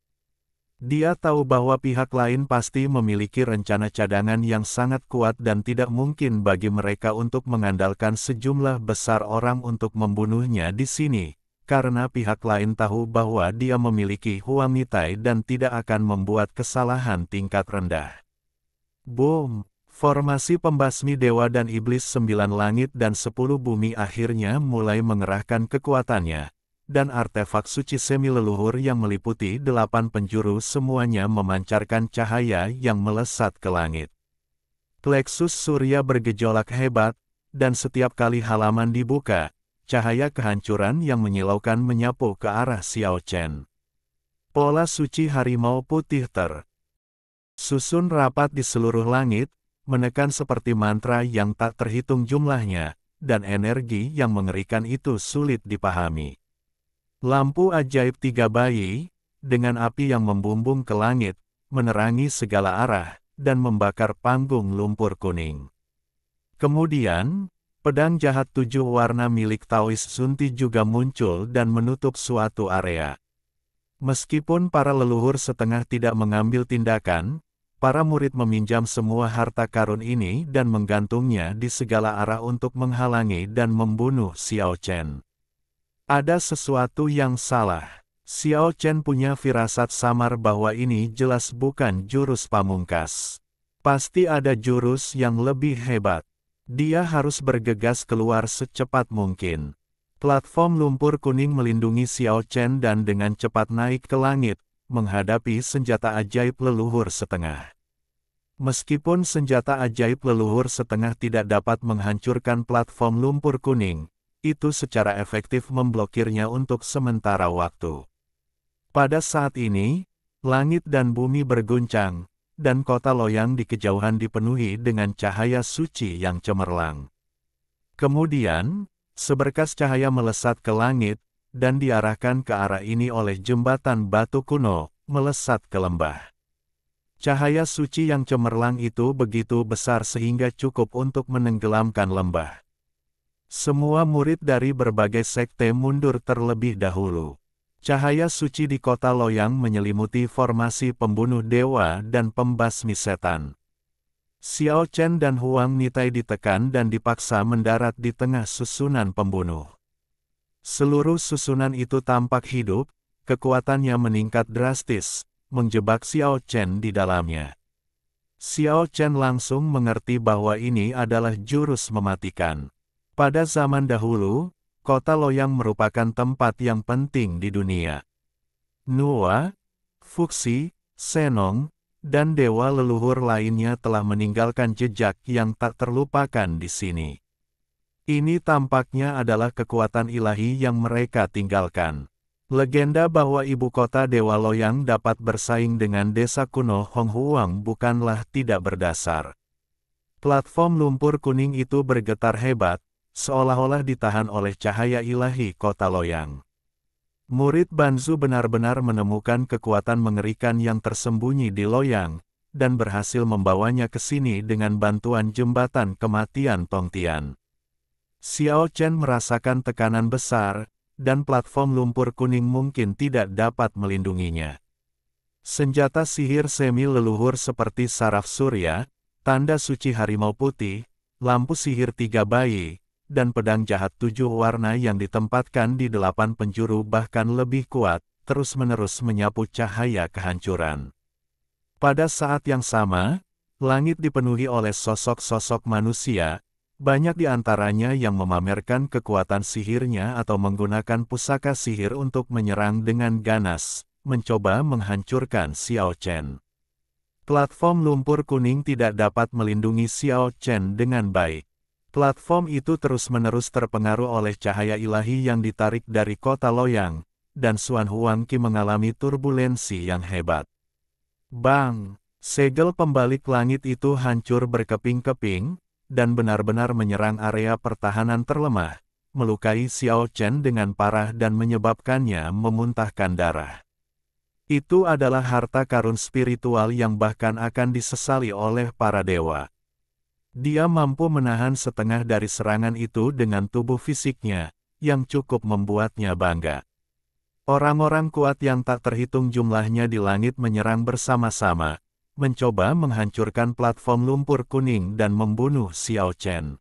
Dia tahu bahwa pihak lain pasti memiliki rencana cadangan yang sangat kuat dan tidak mungkin bagi mereka untuk mengandalkan sejumlah besar orang untuk membunuhnya di sini, karena pihak lain tahu bahwa dia memiliki Huang Nitai dan tidak akan membuat kesalahan tingkat rendah. Boom! Formasi pembasmi dewa dan iblis 9 langit dan 10 bumi akhirnya mulai mengerahkan kekuatannya, dan artefak suci semi leluhur yang meliputi 8 penjuru semuanya memancarkan cahaya yang melesat ke langit. Pleksus surya bergejolak hebat, dan setiap kali halaman dibuka, cahaya kehancuran yang menyilaukan menyapu ke arah Xiao Chen. Pola suci harimau putih susun rapat di seluruh langit, menekan seperti mantra yang tak terhitung jumlahnya, dan energi yang mengerikan itu sulit dipahami. Lampu ajaib 3 bayi, dengan api yang membumbung ke langit, menerangi segala arah, dan membakar panggung lumpur kuning. Kemudian, pedang jahat 7 warna milik Taois Sunti juga muncul dan menutup suatu area. Meskipun para leluhur setengah tidak mengambil tindakan, para murid meminjam semua harta karun ini dan menggantungnya di segala arah untuk menghalangi dan membunuh Xiao Chen. Ada sesuatu yang salah. Xiao Chen punya firasat samar bahwa ini jelas bukan jurus pamungkas. Pasti ada jurus yang lebih hebat. Dia harus bergegas keluar secepat mungkin. Platform lumpur kuning melindungi Xiao Chen dan dengan cepat naik ke langit, menghadapi senjata ajaib leluhur setengah. Meskipun senjata ajaib leluhur setengah tidak dapat menghancurkan platform lumpur kuning, itu secara efektif memblokirnya untuk sementara waktu. Pada saat ini, langit dan bumi berguncang, dan kota Loyang di kejauhan dipenuhi dengan cahaya suci yang cemerlang. Kemudian, seberkas cahaya melesat ke langit, dan diarahkan ke arah ini oleh jembatan batu kuno, melesat ke lembah. Cahaya suci yang cemerlang itu begitu besar sehingga cukup untuk menenggelamkan lembah. Semua murid dari berbagai sekte mundur terlebih dahulu. Cahaya suci di kota Loyang menyelimuti formasi pembunuh dewa dan pembasmi setan. Xiao Chen dan Huang Nitai ditekan dan dipaksa mendarat di tengah susunan pembunuh. Seluruh susunan itu tampak hidup, kekuatannya meningkat drastis, menjebak Xiao Chen di dalamnya. Xiao Chen langsung mengerti bahwa ini adalah jurus mematikan. Pada zaman dahulu, kota Loyang merupakan tempat yang penting di dunia. Nuwa, Fuxi, Senong, dan dewa leluhur lainnya telah meninggalkan jejak yang tak terlupakan di sini. Ini tampaknya adalah kekuatan ilahi yang mereka tinggalkan. Legenda bahwa ibu kota Dewa Loyang dapat bersaing dengan desa kuno Honghuang bukanlah tidak berdasar. Platform lumpur kuning itu bergetar hebat, seolah-olah ditahan oleh cahaya ilahi kota Loyang. Murid Banzu benar-benar menemukan kekuatan mengerikan yang tersembunyi di Loyang, dan berhasil membawanya ke sini dengan bantuan jembatan kematian Tongtian. Xiao Chen merasakan tekanan besar, dan platform lumpur kuning mungkin tidak dapat melindunginya. Senjata sihir semi leluhur seperti saraf surya, tanda suci harimau putih, lampu sihir 3 bayi, dan pedang jahat 7 warna yang ditempatkan di 8 penjuru bahkan lebih kuat, terus-menerus menyapu cahaya kehancuran. Pada saat yang sama, langit dipenuhi oleh sosok-sosok manusia, banyak di antaranya yang memamerkan kekuatan sihirnya atau menggunakan pusaka sihir untuk menyerang dengan ganas, mencoba menghancurkan Xiao Chen. Platform lumpur kuning tidak dapat melindungi Xiao Chen dengan baik. Platform itu terus-menerus terpengaruh oleh cahaya ilahi yang ditarik dari kota Loyang, dan Xuan Huangqi mengalami turbulensi yang hebat. Bang! Segel pembalik langit itu hancur berkeping-keping, dan benar-benar menyerang area pertahanan terlemah, melukai Xiao Chen dengan parah dan menyebabkannya memuntahkan darah. Itu adalah harta karun spiritual yang bahkan akan disesali oleh para dewa. Dia mampu menahan setengah dari serangan itu dengan tubuh fisiknya, yang cukup membuatnya bangga. Orang-orang kuat yang tak terhitung jumlahnya di langit menyerang bersama-sama, mencoba menghancurkan platform lumpur kuning dan membunuh Xiao Chen.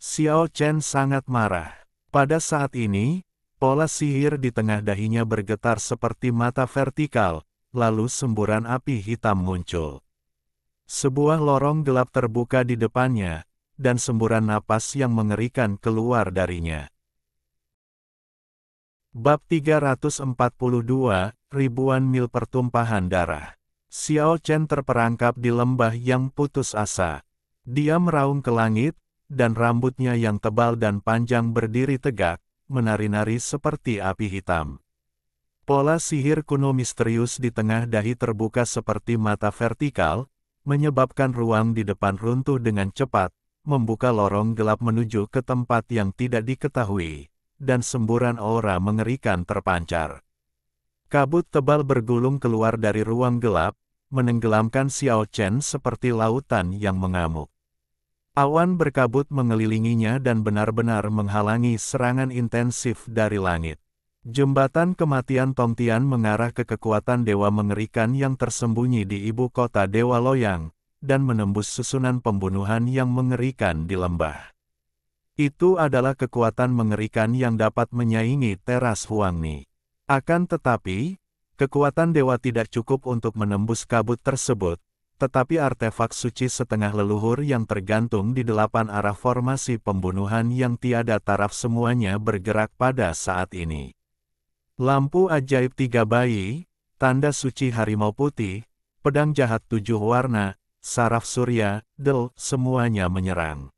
Xiao Chen sangat marah. Pada saat ini, pola sihir di tengah dahinya bergetar seperti mata vertikal, lalu semburan api hitam muncul. Sebuah lorong gelap terbuka di depannya, dan semburan napas yang mengerikan keluar darinya. Bab 342, Ribuan Mil Pertumpahan Darah. Xiao Chen terperangkap di lembah yang putus asa. Dia meraung ke langit, dan rambutnya yang tebal dan panjang berdiri tegak, menari-nari seperti api hitam. Pola sihir kuno misterius di tengah dahi terbuka seperti mata vertikal, menyebabkan ruang di depan runtuh dengan cepat, membuka lorong gelap menuju ke tempat yang tidak diketahui, dan semburan aura mengerikan terpancar. Kabut tebal bergulung keluar dari ruang gelap, menenggelamkan Xiao Chen seperti lautan yang mengamuk. Awan berkabut mengelilinginya dan benar-benar menghalangi serangan intensif dari langit. Jembatan kematian Tongtian mengarah ke kekuatan dewa mengerikan yang tersembunyi di ibu kota Dewa Loyang, dan menembus susunan pembunuhan yang mengerikan di lembah. Itu adalah kekuatan mengerikan yang dapat menyaingi teras Huangni. Akan tetapi, kekuatan dewa tidak cukup untuk menembus kabut tersebut, tetapi artefak suci setengah leluhur yang tergantung di 8 arah formasi pembunuhan yang tiada taraf semuanya bergerak pada saat ini. Lampu ajaib 3 bayi, tanda suci harimau putih, pedang jahat 7 warna, saraf surya, semuanya menyerang.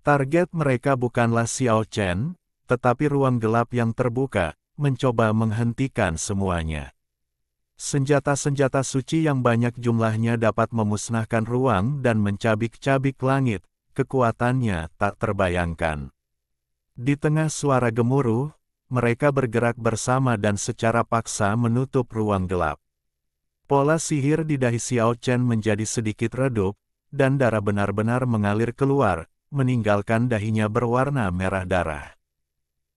Target mereka bukanlah Xiao Chen, tetapi ruang gelap yang terbuka, mencoba menghentikan semuanya. Senjata-senjata suci yang banyak jumlahnya dapat memusnahkan ruang dan mencabik-cabik langit, kekuatannya tak terbayangkan. Di tengah suara gemuruh, mereka bergerak bersama dan secara paksa menutup ruang gelap. Pola sihir di dahi Xiao Chen menjadi sedikit redup, dan darah benar-benar mengalir keluar, meninggalkan dahinya berwarna merah darah.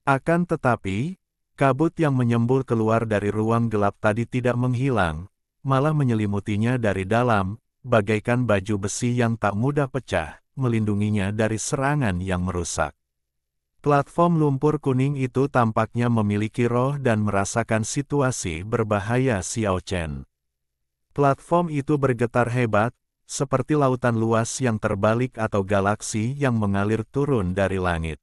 Akan tetapi, kabut yang menyembul keluar dari ruang gelap tadi tidak menghilang, malah menyelimutinya dari dalam, bagaikan baju besi yang tak mudah pecah, melindunginya dari serangan yang merusak. Platform lumpur kuning itu tampaknya memiliki roh dan merasakan situasi berbahaya Xiao Chen. Platform itu bergetar hebat, seperti lautan luas yang terbalik atau galaksi yang mengalir turun dari langit.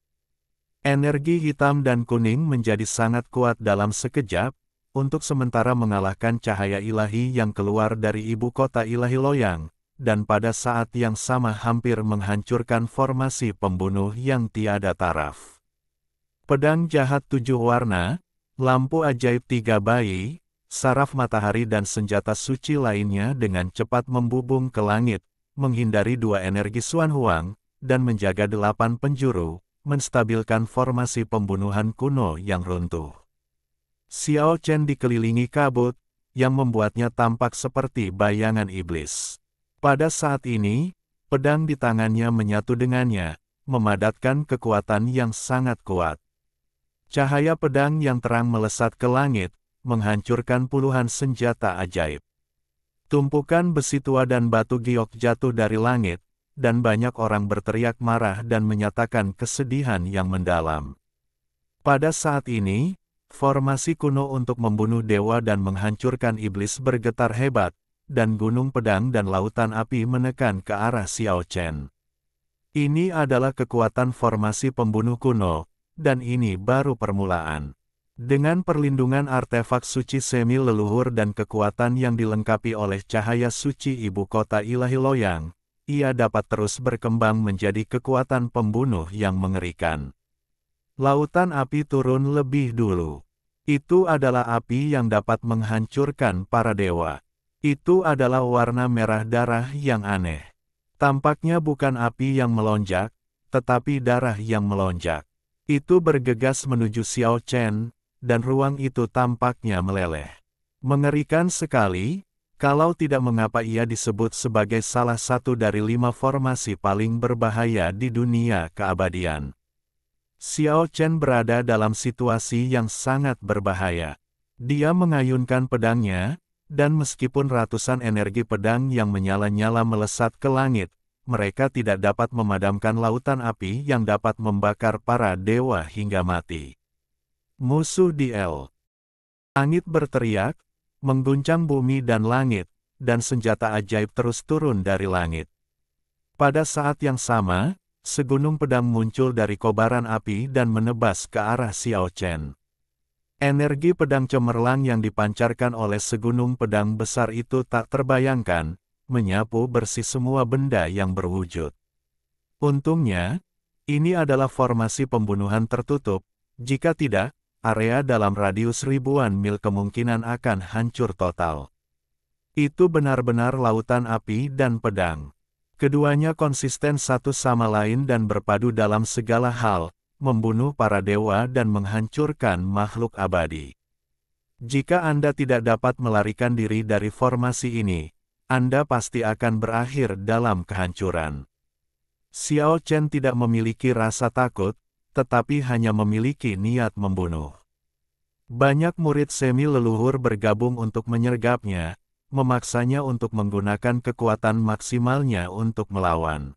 Energi hitam dan kuning menjadi sangat kuat dalam sekejap, untuk sementara mengalahkan cahaya ilahi yang keluar dari ibu kota ilahi Loyang, dan pada saat yang sama hampir menghancurkan formasi pembunuh yang tiada taraf. Pedang jahat 7 warna, lampu ajaib 3 bayi, saraf matahari dan senjata suci lainnya dengan cepat membubung ke langit, menghindari 2 energi Xuan Huang, dan menjaga 8 penjuru, menstabilkan formasi pembunuhan kuno yang runtuh. Xiao Chen dikelilingi kabut, yang membuatnya tampak seperti bayangan iblis. Pada saat ini, pedang di tangannya menyatu dengannya, memadatkan kekuatan yang sangat kuat. Cahaya pedang yang terang melesat ke langit, menghancurkan puluhan senjata ajaib. Tumpukan besi tua dan batu giok jatuh dari langit, dan banyak orang berteriak marah dan menyatakan kesedihan yang mendalam. Pada saat ini, formasi kuno untuk membunuh dewa dan menghancurkan iblis bergetar hebat, dan gunung pedang dan lautan api menekan ke arah Xiao Chen. Ini adalah kekuatan formasi pembunuh kuno, dan ini baru permulaan. Dengan perlindungan artefak suci semi leluhur dan kekuatan yang dilengkapi oleh cahaya suci ibu kota ilahi Loyang, ia dapat terus berkembang menjadi kekuatan pembunuh yang mengerikan. Lautan api turun lebih dulu. Itu adalah api yang dapat menghancurkan para dewa. Itu adalah warna merah darah yang aneh. Tampaknya bukan api yang melonjak, tetapi darah yang melonjak. Itu bergegas menuju Xiao Chen, dan ruang itu tampaknya meleleh. Mengerikan sekali, kalau tidak mengapa ia disebut sebagai salah satu dari 5 formasi paling berbahaya di dunia keabadian. Xiao Chen berada dalam situasi yang sangat berbahaya. Dia mengayunkan pedangnya, dan meskipun ratusan energi pedang yang menyala-nyala melesat ke langit, mereka tidak dapat memadamkan lautan api yang dapat membakar para dewa hingga mati. Musuh Diel. Langit berteriak, mengguncang bumi dan langit, dan senjata ajaib terus turun dari langit. Pada saat yang sama, segunung pedang muncul dari kobaran api dan menebas ke arah Xiao Chen. Energi pedang cemerlang yang dipancarkan oleh segunung pedang besar itu tak terbayangkan, menyapu bersih semua benda yang berwujud. Untungnya, ini adalah formasi pembunuhan tertutup, jika tidak, area dalam radius ribuan mil kemungkinan akan hancur total. Itu benar-benar lautan api dan pedang. Keduanya konsisten satu sama lain dan berpadu dalam segala hal, membunuh para dewa dan menghancurkan makhluk abadi. Jika Anda tidak dapat melarikan diri dari formasi ini, Anda pasti akan berakhir dalam kehancuran. Xiao Chen tidak memiliki rasa takut, tetapi hanya memiliki niat membunuh. Banyak murid semi leluhur bergabung untuk menyergapnya, memaksanya untuk menggunakan kekuatan maksimalnya untuk melawan.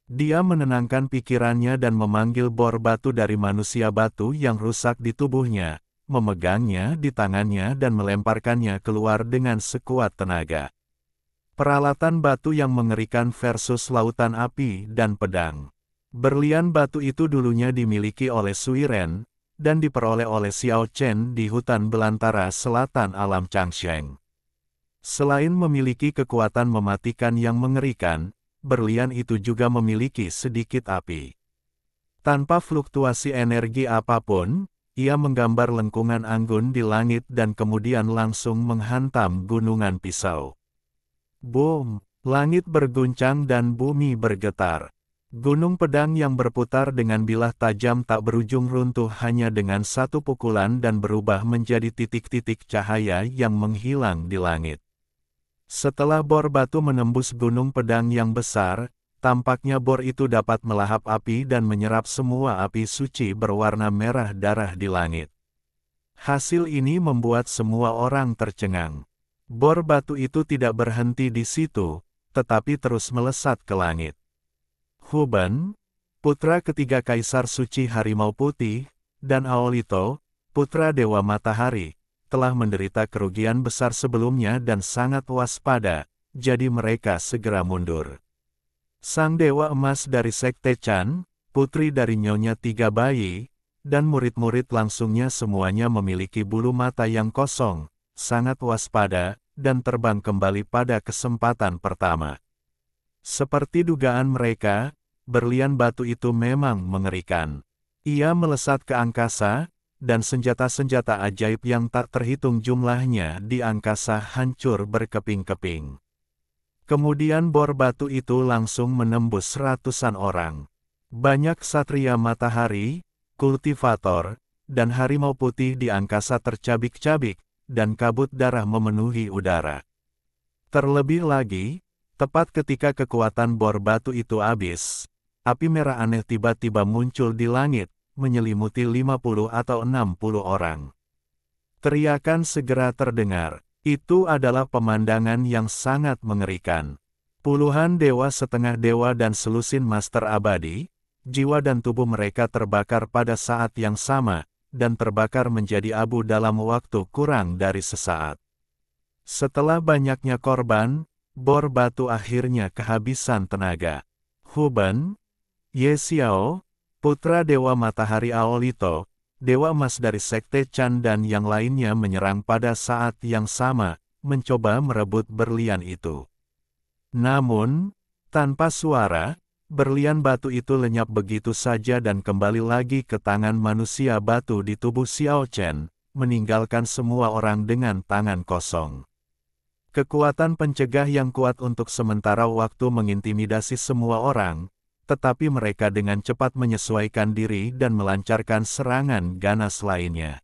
Dia menenangkan pikirannya dan memanggil bor batu dari manusia batu yang rusak di tubuhnya, memegangnya di tangannya dan melemparkannya keluar dengan sekuat tenaga. Peralatan batu yang mengerikan versus lautan api dan pedang. Berlian batu itu dulunya dimiliki oleh Sui Ren, dan diperoleh oleh Xiao Chen di hutan belantara selatan alam Changsheng. Selain memiliki kekuatan mematikan yang mengerikan, berlian itu juga memiliki sedikit api. Tanpa fluktuasi energi apapun, ia menggambar lengkungan anggun di langit dan kemudian langsung menghantam gunungan pisau. Boom! Langit berguncang dan bumi bergetar. Gunung pedang yang berputar dengan bilah tajam tak berujung runtuh hanya dengan satu pukulan dan berubah menjadi titik-titik cahaya yang menghilang di langit. Setelah bor batu menembus gunung pedang yang besar, tampaknya bor itu dapat melahap api dan menyerap semua api suci berwarna merah darah di langit. Hasil ini membuat semua orang tercengang. Bor batu itu tidak berhenti di situ, tetapi terus melesat ke langit. Huban, putra ketiga Kaisar Suci Harimau Putih, dan Aolito, putra Dewa Matahari, telah menderita kerugian besar sebelumnya dan sangat waspada, jadi mereka segera mundur. Sang Dewa Emas dari Sekte Chan, putri dari Nyonya Tiga Bayi, dan murid-murid langsungnya semuanya memiliki bulu mata yang kosong, sangat waspada, dan terbang kembali pada kesempatan pertama. Seperti dugaan mereka, berlian batu itu memang mengerikan. Ia melesat ke angkasa, dan senjata-senjata ajaib yang tak terhitung jumlahnya di angkasa hancur berkeping-keping. Kemudian bor batu itu langsung menembus ratusan orang. Banyak satria matahari, kultivator, dan harimau putih di angkasa tercabik-cabik, dan kabut darah memenuhi udara. Terlebih lagi, tepat ketika kekuatan bor batu itu habis, api merah aneh tiba-tiba muncul di langit, menyelimuti 50 atau 60 orang. Teriakan segera terdengar. Itu adalah pemandangan yang sangat mengerikan. Puluhan dewa, setengah dewa dan selusin master abadi, jiwa dan tubuh mereka terbakar pada saat yang sama, dan terbakar menjadi abu dalam waktu kurang dari sesaat. Setelah banyaknya korban, bor batu akhirnya kehabisan tenaga. Huben, Ye Xiao, putra Dewa Matahari Aolito, Dewa Emas dari Sekte Chan dan yang lainnya menyerang pada saat yang sama, mencoba merebut berlian itu. Namun, tanpa suara, berlian batu itu lenyap begitu saja dan kembali lagi ke tangan manusia batu di tubuh Xiao Chen, meninggalkan semua orang dengan tangan kosong. Kekuatan pencegah yang kuat untuk sementara waktu mengintimidasi semua orang, tetapi mereka dengan cepat menyesuaikan diri dan melancarkan serangan ganas lainnya.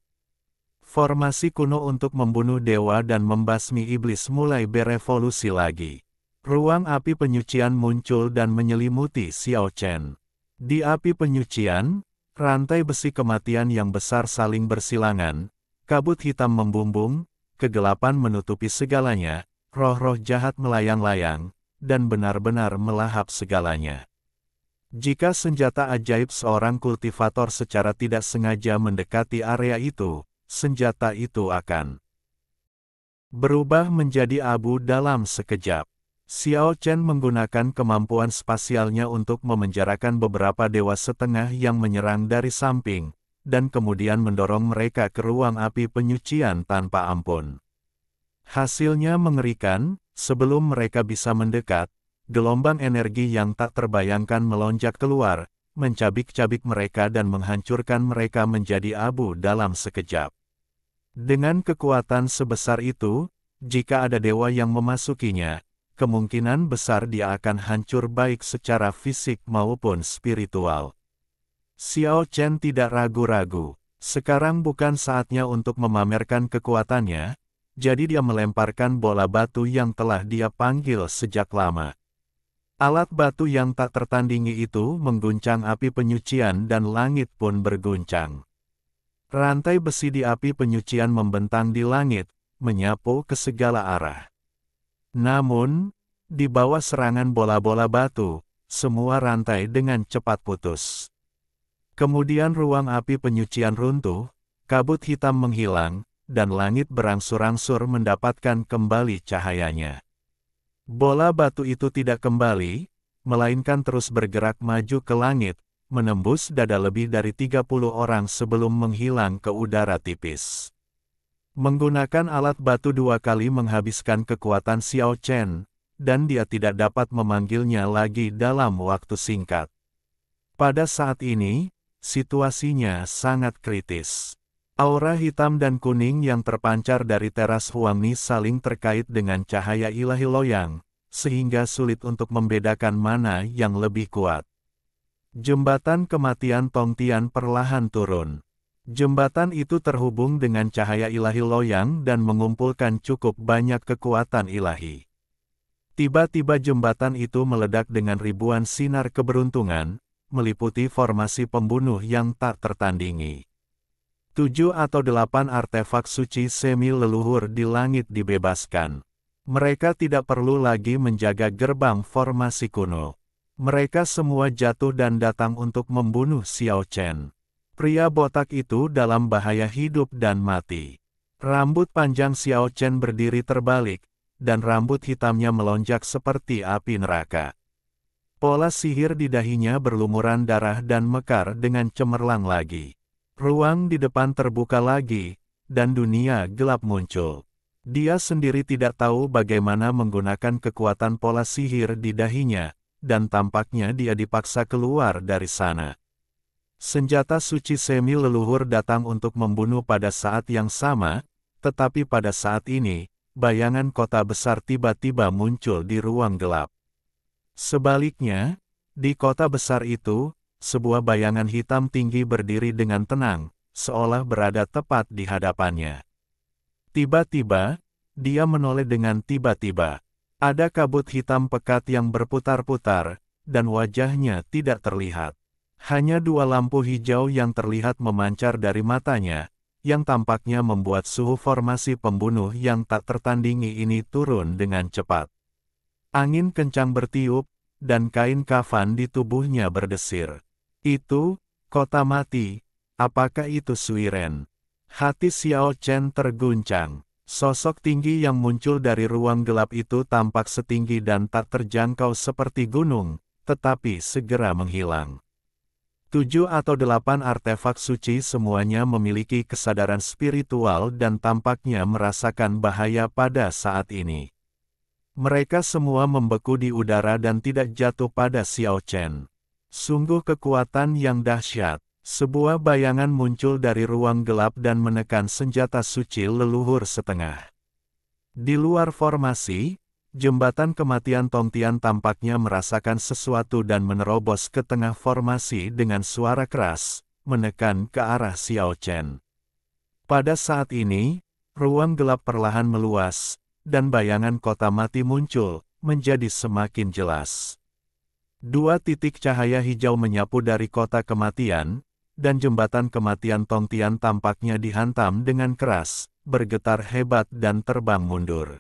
Formasi kuno untuk membunuh dewa dan membasmi iblis mulai berevolusi lagi. Ruang api penyucian muncul dan menyelimuti Xiao Chen. Di api penyucian, rantai besi kematian yang besar saling bersilangan, kabut hitam membumbung, kegelapan menutupi segalanya, roh-roh jahat melayang-layang, dan benar-benar melahap segalanya. Jika senjata ajaib seorang kultivator secara tidak sengaja mendekati area itu, senjata itu akan berubah menjadi abu dalam sekejap. Xiao Chen menggunakan kemampuan spasialnya untuk memenjarakan beberapa dewa setengah yang menyerang dari samping, dan kemudian mendorong mereka ke ruang api penyucian tanpa ampun. Hasilnya mengerikan, sebelum mereka bisa mendekat, gelombang energi yang tak terbayangkan melonjak keluar, mencabik-cabik mereka dan menghancurkan mereka menjadi abu dalam sekejap. Dengan kekuatan sebesar itu, jika ada dewa yang memasukinya, kemungkinan besar dia akan hancur baik secara fisik maupun spiritual. Xiao Chen tidak ragu-ragu. Sekarang bukan saatnya untuk memamerkan kekuatannya, jadi dia melemparkan bola batu yang telah dia panggil sejak lama. Alat batu yang tak tertandingi itu mengguncang api penyucian dan langit pun berguncang. Rantai besi di api penyucian membentang di langit, menyapu ke segala arah. Namun, di bawah serangan bola-bola batu, semua rantai dengan cepat putus. Kemudian ruang api penyucian runtuh, kabut hitam menghilang, dan langit berangsur-angsur mendapatkan kembali cahayanya. Bola batu itu tidak kembali, melainkan terus bergerak maju ke langit, menembus dada lebih dari 30 orang sebelum menghilang ke udara tipis. Menggunakan alat batu dua kali menghabiskan kekuatan Xiao Chen, dan dia tidak dapat memanggilnya lagi dalam waktu singkat. Pada saat ini, situasinya sangat kritis. Aura hitam dan kuning yang terpancar dari teras Huangni saling terkait dengan cahaya ilahi loyang, sehingga sulit untuk membedakan mana yang lebih kuat. Jembatan kematian Tongtian perlahan turun. Jembatan itu terhubung dengan cahaya ilahi loyang dan mengumpulkan cukup banyak kekuatan ilahi. Tiba-tiba jembatan itu meledak dengan ribuan sinar keberuntungan, meliputi formasi pembunuh yang tak tertandingi. 7 atau 8 artefak suci semi leluhur di langit dibebaskan. Mereka tidak perlu lagi menjaga gerbang formasi kuno. Mereka semua jatuh dan datang untuk membunuh Xiao Chen. Pria botak itu dalam bahaya hidup dan mati. Rambut panjang Xiao Chen berdiri terbalik, dan rambut hitamnya melonjak seperti api neraka. Pola sihir di dahinya berlumuran darah dan mekar dengan cemerlang lagi. Ruang di depan terbuka lagi, dan dunia gelap muncul. Dia sendiri tidak tahu bagaimana menggunakan kekuatan pola sihir di dahinya, dan tampaknya dia dipaksa keluar dari sana. Senjata suci semi leluhur datang untuk membunuh pada saat yang sama, tetapi pada saat ini, bayangan kota besar tiba-tiba muncul di ruang gelap. Sebaliknya, di kota besar itu, sebuah bayangan hitam tinggi berdiri dengan tenang, seolah berada tepat di hadapannya. Tiba-tiba, dia menoleh dengan tiba-tiba. Ada kabut hitam pekat yang berputar-putar, dan wajahnya tidak terlihat. Hanya dua lampu hijau yang terlihat memancar dari matanya, yang tampaknya membuat suhu formasi pembunuh yang tak tertandingi ini turun dengan cepat. Angin kencang bertiup, dan kain kafan di tubuhnya berdesir. Itu, kota mati, apakah itu Suiren? Hati Xiao Chen terguncang. Sosok tinggi yang muncul dari ruang gelap itu tampak setinggi dan tak terjangkau seperti gunung, tetapi segera menghilang. 7 atau 8 artefak suci semuanya memiliki kesadaran spiritual dan tampaknya merasakan bahaya pada saat ini. Mereka semua membeku di udara dan tidak jatuh pada Xiao Chen. Sungguh kekuatan yang dahsyat. Sebuah bayangan muncul dari ruang gelap dan menekan senjata suci leluhur setengah. Di luar formasi, jembatan kematian Tongtian tampaknya merasakan sesuatu dan menerobos ke tengah formasi dengan suara keras, menekan ke arah Xiao Chen. Pada saat ini, ruang gelap perlahan meluas, dan bayangan kota mati muncul, menjadi semakin jelas. Dua titik cahaya hijau menyapu dari kota kematian, dan jembatan kematian Tongtian tampaknya dihantam dengan keras, bergetar hebat dan terbang mundur.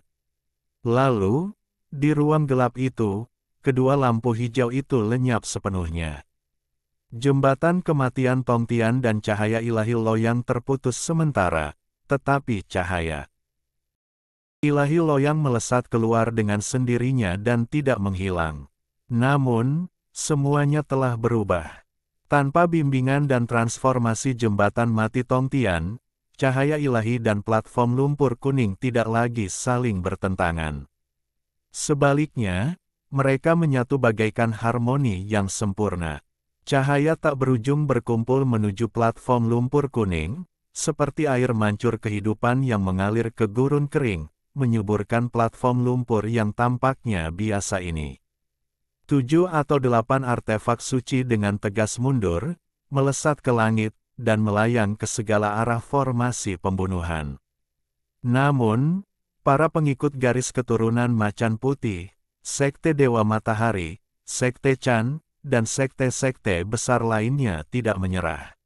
Lalu, di ruang gelap itu, kedua lampu hijau itu lenyap sepenuhnya. Jembatan kematian Tongtian dan cahaya ilahi Loyang terputus sementara, tetapi cahaya ilahi Loyang melesat keluar dengan sendirinya dan tidak menghilang. Namun, semuanya telah berubah. Tanpa bimbingan dan transformasi jembatan mati Tongtian, cahaya ilahi dan platform lumpur kuning tidak lagi saling bertentangan. Sebaliknya, mereka menyatu bagaikan harmoni yang sempurna. Cahaya tak berujung berkumpul menuju platform lumpur kuning, seperti air mancur kehidupan yang mengalir ke gurun kering, menyuburkan platform lumpur yang tampaknya biasa ini. 7 atau 8 artefak suci dengan tegas mundur, melesat ke langit, dan melayang ke segala arah formasi pembunuhan. Namun, para pengikut garis keturunan Macan Putih, Sekte Dewa Matahari, Sekte Chan, dan sekte-sekte besar lainnya tidak menyerah.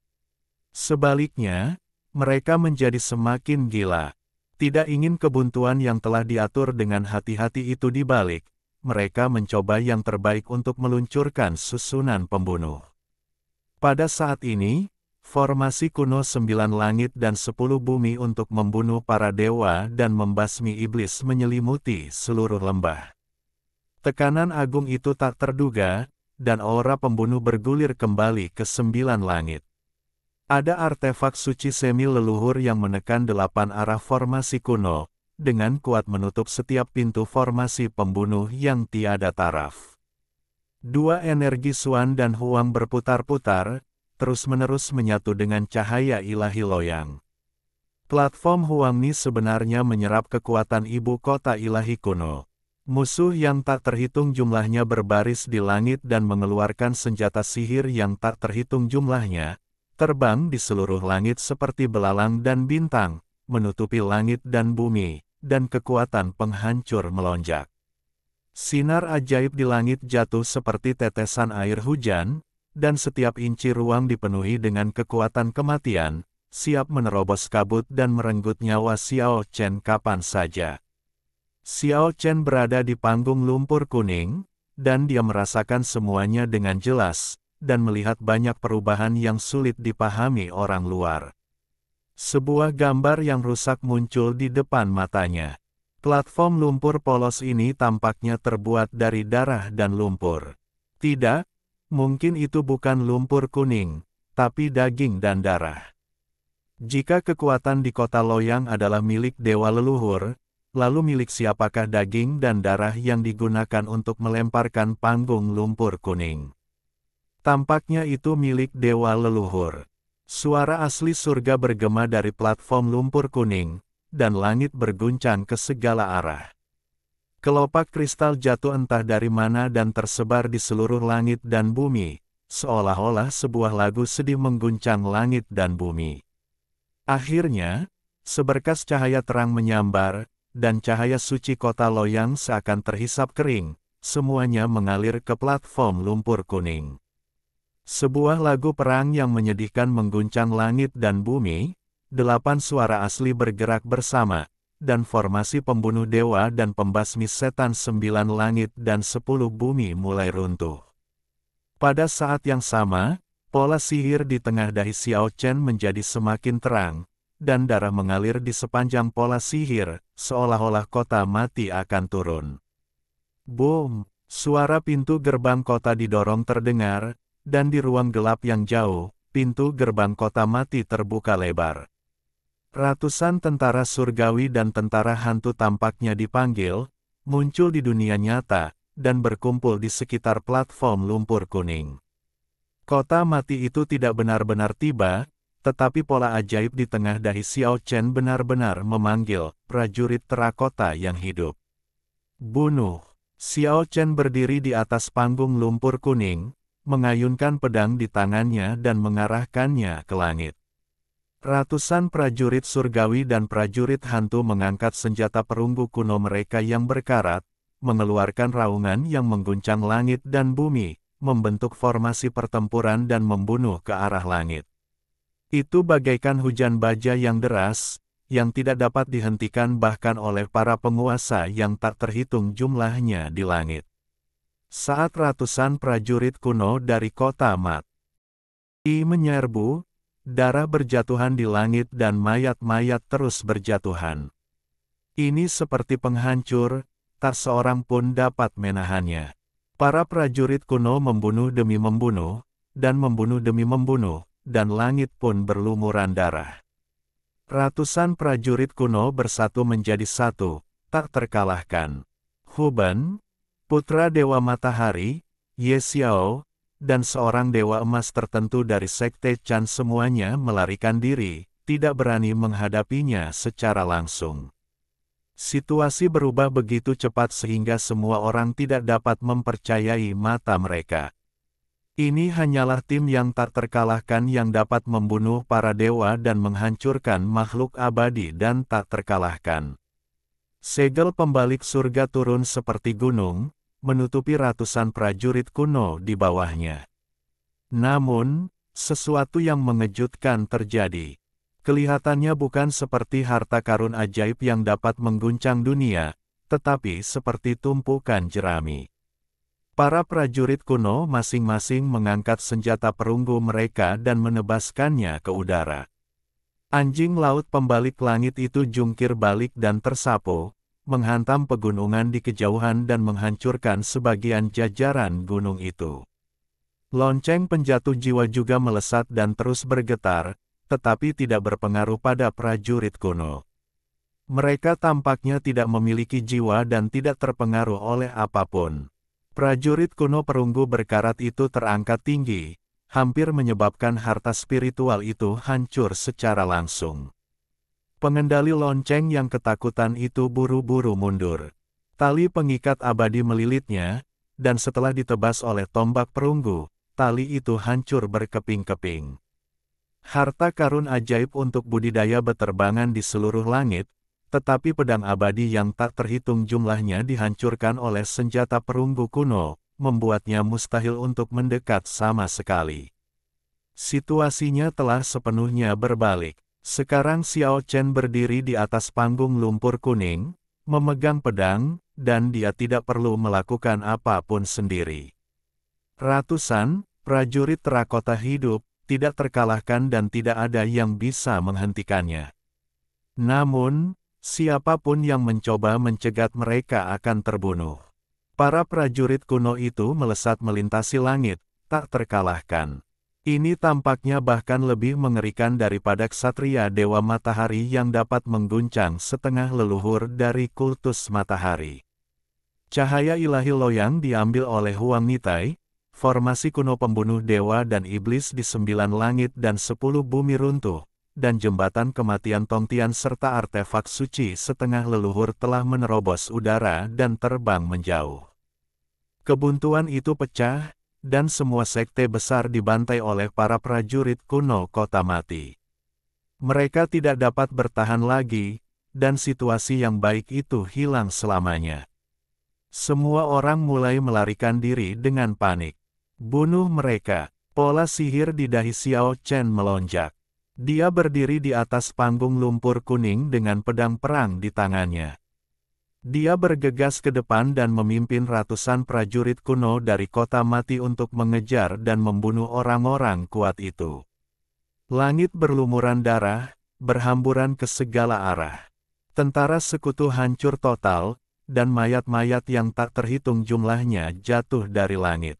Sebaliknya, mereka menjadi semakin gila. Tidak ingin kebuntuan yang telah diatur dengan hati-hati itu dibalik. Mereka mencoba yang terbaik untuk meluncurkan susunan pembunuh. Pada saat ini, formasi kuno 9 langit dan 10 bumi untuk membunuh para dewa dan membasmi iblis menyelimuti seluruh lembah. Tekanan agung itu tak terduga, dan aura pembunuh bergulir kembali ke 9 langit. Ada artefak suci semi leluhur yang menekan 8 arah formasi kuno, dengan kuat menutup setiap pintu formasi pembunuh yang tiada taraf. Dua energi Xuan dan Huang berputar-putar, terus-menerus menyatu dengan cahaya ilahi Loyang. Platform Huangni sebenarnya menyerap kekuatan ibu kota ilahi kuno. Musuh yang tak terhitung jumlahnya berbaris di langit dan mengeluarkan senjata sihir yang tak terhitung jumlahnya, terbang di seluruh langit seperti belalang dan bintang, menutupi langit dan bumi, dan kekuatan penghancur melonjak. Sinar ajaib di langit jatuh seperti tetesan air hujan, dan setiap inci ruang dipenuhi dengan kekuatan kematian, siap menerobos kabut dan merenggut nyawa Xiao Chen kapan saja. Xiao Chen berada di panggung lumpur kuning, dan dia merasakan semuanya dengan jelas, dan melihat banyak perubahan yang sulit dipahami orang luar. Sebuah gambar yang rusak muncul di depan matanya. Platform lumpur polos ini tampaknya terbuat dari darah dan lumpur. Tidak, mungkin itu bukan lumpur kuning, tapi daging dan darah. Jika kekuatan di kota Loyang adalah milik dewa leluhur, lalu milik siapakah daging dan darah yang digunakan untuk melemparkan panggung lumpur kuning? Tampaknya itu milik dewa leluhur. Suara asli surga bergema dari platform lumpur kuning, dan langit berguncang ke segala arah. Kelopak kristal jatuh entah dari mana dan tersebar di seluruh langit dan bumi, seolah-olah sebuah lagu sedih mengguncang langit dan bumi. Akhirnya, seberkas cahaya terang menyambar, dan cahaya suci kota Loyang seakan terhisap kering, semuanya mengalir ke platform lumpur kuning. Sebuah lagu perang yang menyedihkan mengguncang langit dan bumi, 8 suara asli bergerak bersama, dan formasi pembunuh dewa dan pembasmi setan 9 langit dan 10 bumi mulai runtuh. Pada saat yang sama, pola sihir di tengah dahi Xiao Chen menjadi semakin terang, dan darah mengalir di sepanjang pola sihir, seolah-olah kota mati akan turun. Boom! Suara pintu gerbang kota didorong terdengar, dan di ruang gelap yang jauh, pintu gerbang kota mati terbuka lebar. Ratusan tentara surgawi dan tentara hantu tampaknya dipanggil, muncul di dunia nyata, dan berkumpul di sekitar platform lumpur kuning. Kota mati itu tidak benar-benar tiba, tetapi pola ajaib di tengah dahi Xiao Chen benar-benar memanggil prajurit terakota yang hidup. Bunuh! Xiao Chen berdiri di atas panggung lumpur kuning, mengayunkan pedang di tangannya dan mengarahkannya ke langit. Ratusan prajurit surgawi dan prajurit hantu mengangkat senjata perunggu kuno mereka yang berkarat, mengeluarkan raungan yang mengguncang langit dan bumi, membentuk formasi pertempuran dan membunuh ke arah langit. Itu bagaikan hujan baja yang deras, yang tidak dapat dihentikan bahkan oleh para penguasa yang tak terhitung jumlahnya di langit. Saat ratusan prajurit kuno dari kota mati menyerbu, darah berjatuhan di langit dan mayat-mayat terus berjatuhan. Ini seperti penghancur, tak seorang pun dapat menahannya. Para prajurit kuno membunuh demi membunuh, dan membunuh demi membunuh, dan langit pun berlumuran darah. Ratusan prajurit kuno bersatu menjadi satu, tak terkalahkan. Huban, putra Dewa Matahari, Ye Xiao, dan seorang Dewa Emas tertentu dari Sekte Chan semuanya melarikan diri, tidak berani menghadapinya secara langsung. Situasi berubah begitu cepat sehingga semua orang tidak dapat mempercayai mata mereka. Ini hanyalah tim yang tak terkalahkan yang dapat membunuh para dewa dan menghancurkan makhluk abadi dan tak terkalahkan. Segel pembalik surga turun seperti gunung, menutupi ratusan prajurit kuno di bawahnya. Namun, sesuatu yang mengejutkan terjadi. Kelihatannya bukan seperti harta karun ajaib yang dapat mengguncang dunia, tetapi seperti tumpukan jerami. Para prajurit kuno masing-masing mengangkat senjata perunggu mereka dan menebaskannya ke udara. Anjing laut pembalik langit itu jungkir balik dan tersapu, menghantam pegunungan di kejauhan dan menghancurkan sebagian jajaran gunung itu. Lonceng penjatuh jiwa juga melesat dan terus bergetar, tetapi tidak berpengaruh pada prajurit kuno. Mereka tampaknya tidak memiliki jiwa dan tidak terpengaruh oleh apapun. Prajurit kuno perunggu berkarat itu terangkat tinggi, hampir menyebabkan harta spiritual itu hancur secara langsung. Pengendali lonceng yang ketakutan itu buru-buru mundur. Tali pengikat abadi melilitnya, dan setelah ditebas oleh tombak perunggu, tali itu hancur berkeping-keping. Harta karun ajaib untuk budidaya beterbangan di seluruh langit, tetapi pedang abadi yang tak terhitung jumlahnya dihancurkan oleh senjata perunggu kuno, membuatnya mustahil untuk mendekat sama sekali. Situasinya telah sepenuhnya berbalik. Sekarang Xiao Chen berdiri di atas panggung lumpur kuning, memegang pedang, dan dia tidak perlu melakukan apapun sendiri. Ratusan prajurit terakota hidup, tidak terkalahkan dan tidak ada yang bisa menghentikannya. Namun, siapapun yang mencoba mencegat mereka akan terbunuh. Para prajurit kuno itu melesat melintasi langit, tak terkalahkan. Ini tampaknya bahkan lebih mengerikan daripada ksatria Dewa Matahari yang dapat mengguncang setengah leluhur dari kultus matahari. Cahaya ilahi loyang diambil oleh Huang Nitai, formasi kuno pembunuh dewa dan iblis di 9 langit dan 10 bumi runtuh, dan jembatan kematian Tongtian serta artefak suci setengah leluhur telah menerobos udara dan terbang menjauh. Kebuntuan itu pecah, dan semua sekte besar dibantai oleh para prajurit kuno kota mati. Mereka tidak dapat bertahan lagi, dan situasi yang baik itu hilang selamanya. Semua orang mulai melarikan diri dengan panik. Bunuh mereka. Pola sihir di dahi Xiao Chen melonjak. Dia berdiri di atas panggung lumpur kuning dengan pedang perang di tangannya. Dia bergegas ke depan dan memimpin ratusan prajurit kuno dari kota mati untuk mengejar dan membunuh orang-orang kuat itu. Langit berlumuran darah, berhamburan ke segala arah. Tentara sekutu hancur total, dan mayat-mayat yang tak terhitung jumlahnya jatuh dari langit.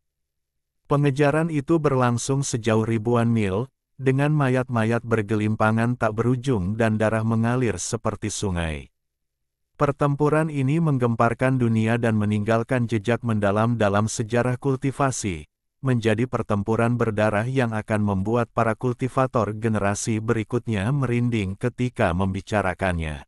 Pengejaran itu berlangsung sejauh ribuan mil, dengan mayat-mayat bergelimpangan tak berujung dan darah mengalir seperti sungai. Pertempuran ini menggemparkan dunia dan meninggalkan jejak mendalam dalam sejarah kultivasi, menjadi pertempuran berdarah yang akan membuat para kultivator generasi berikutnya merinding ketika membicarakannya.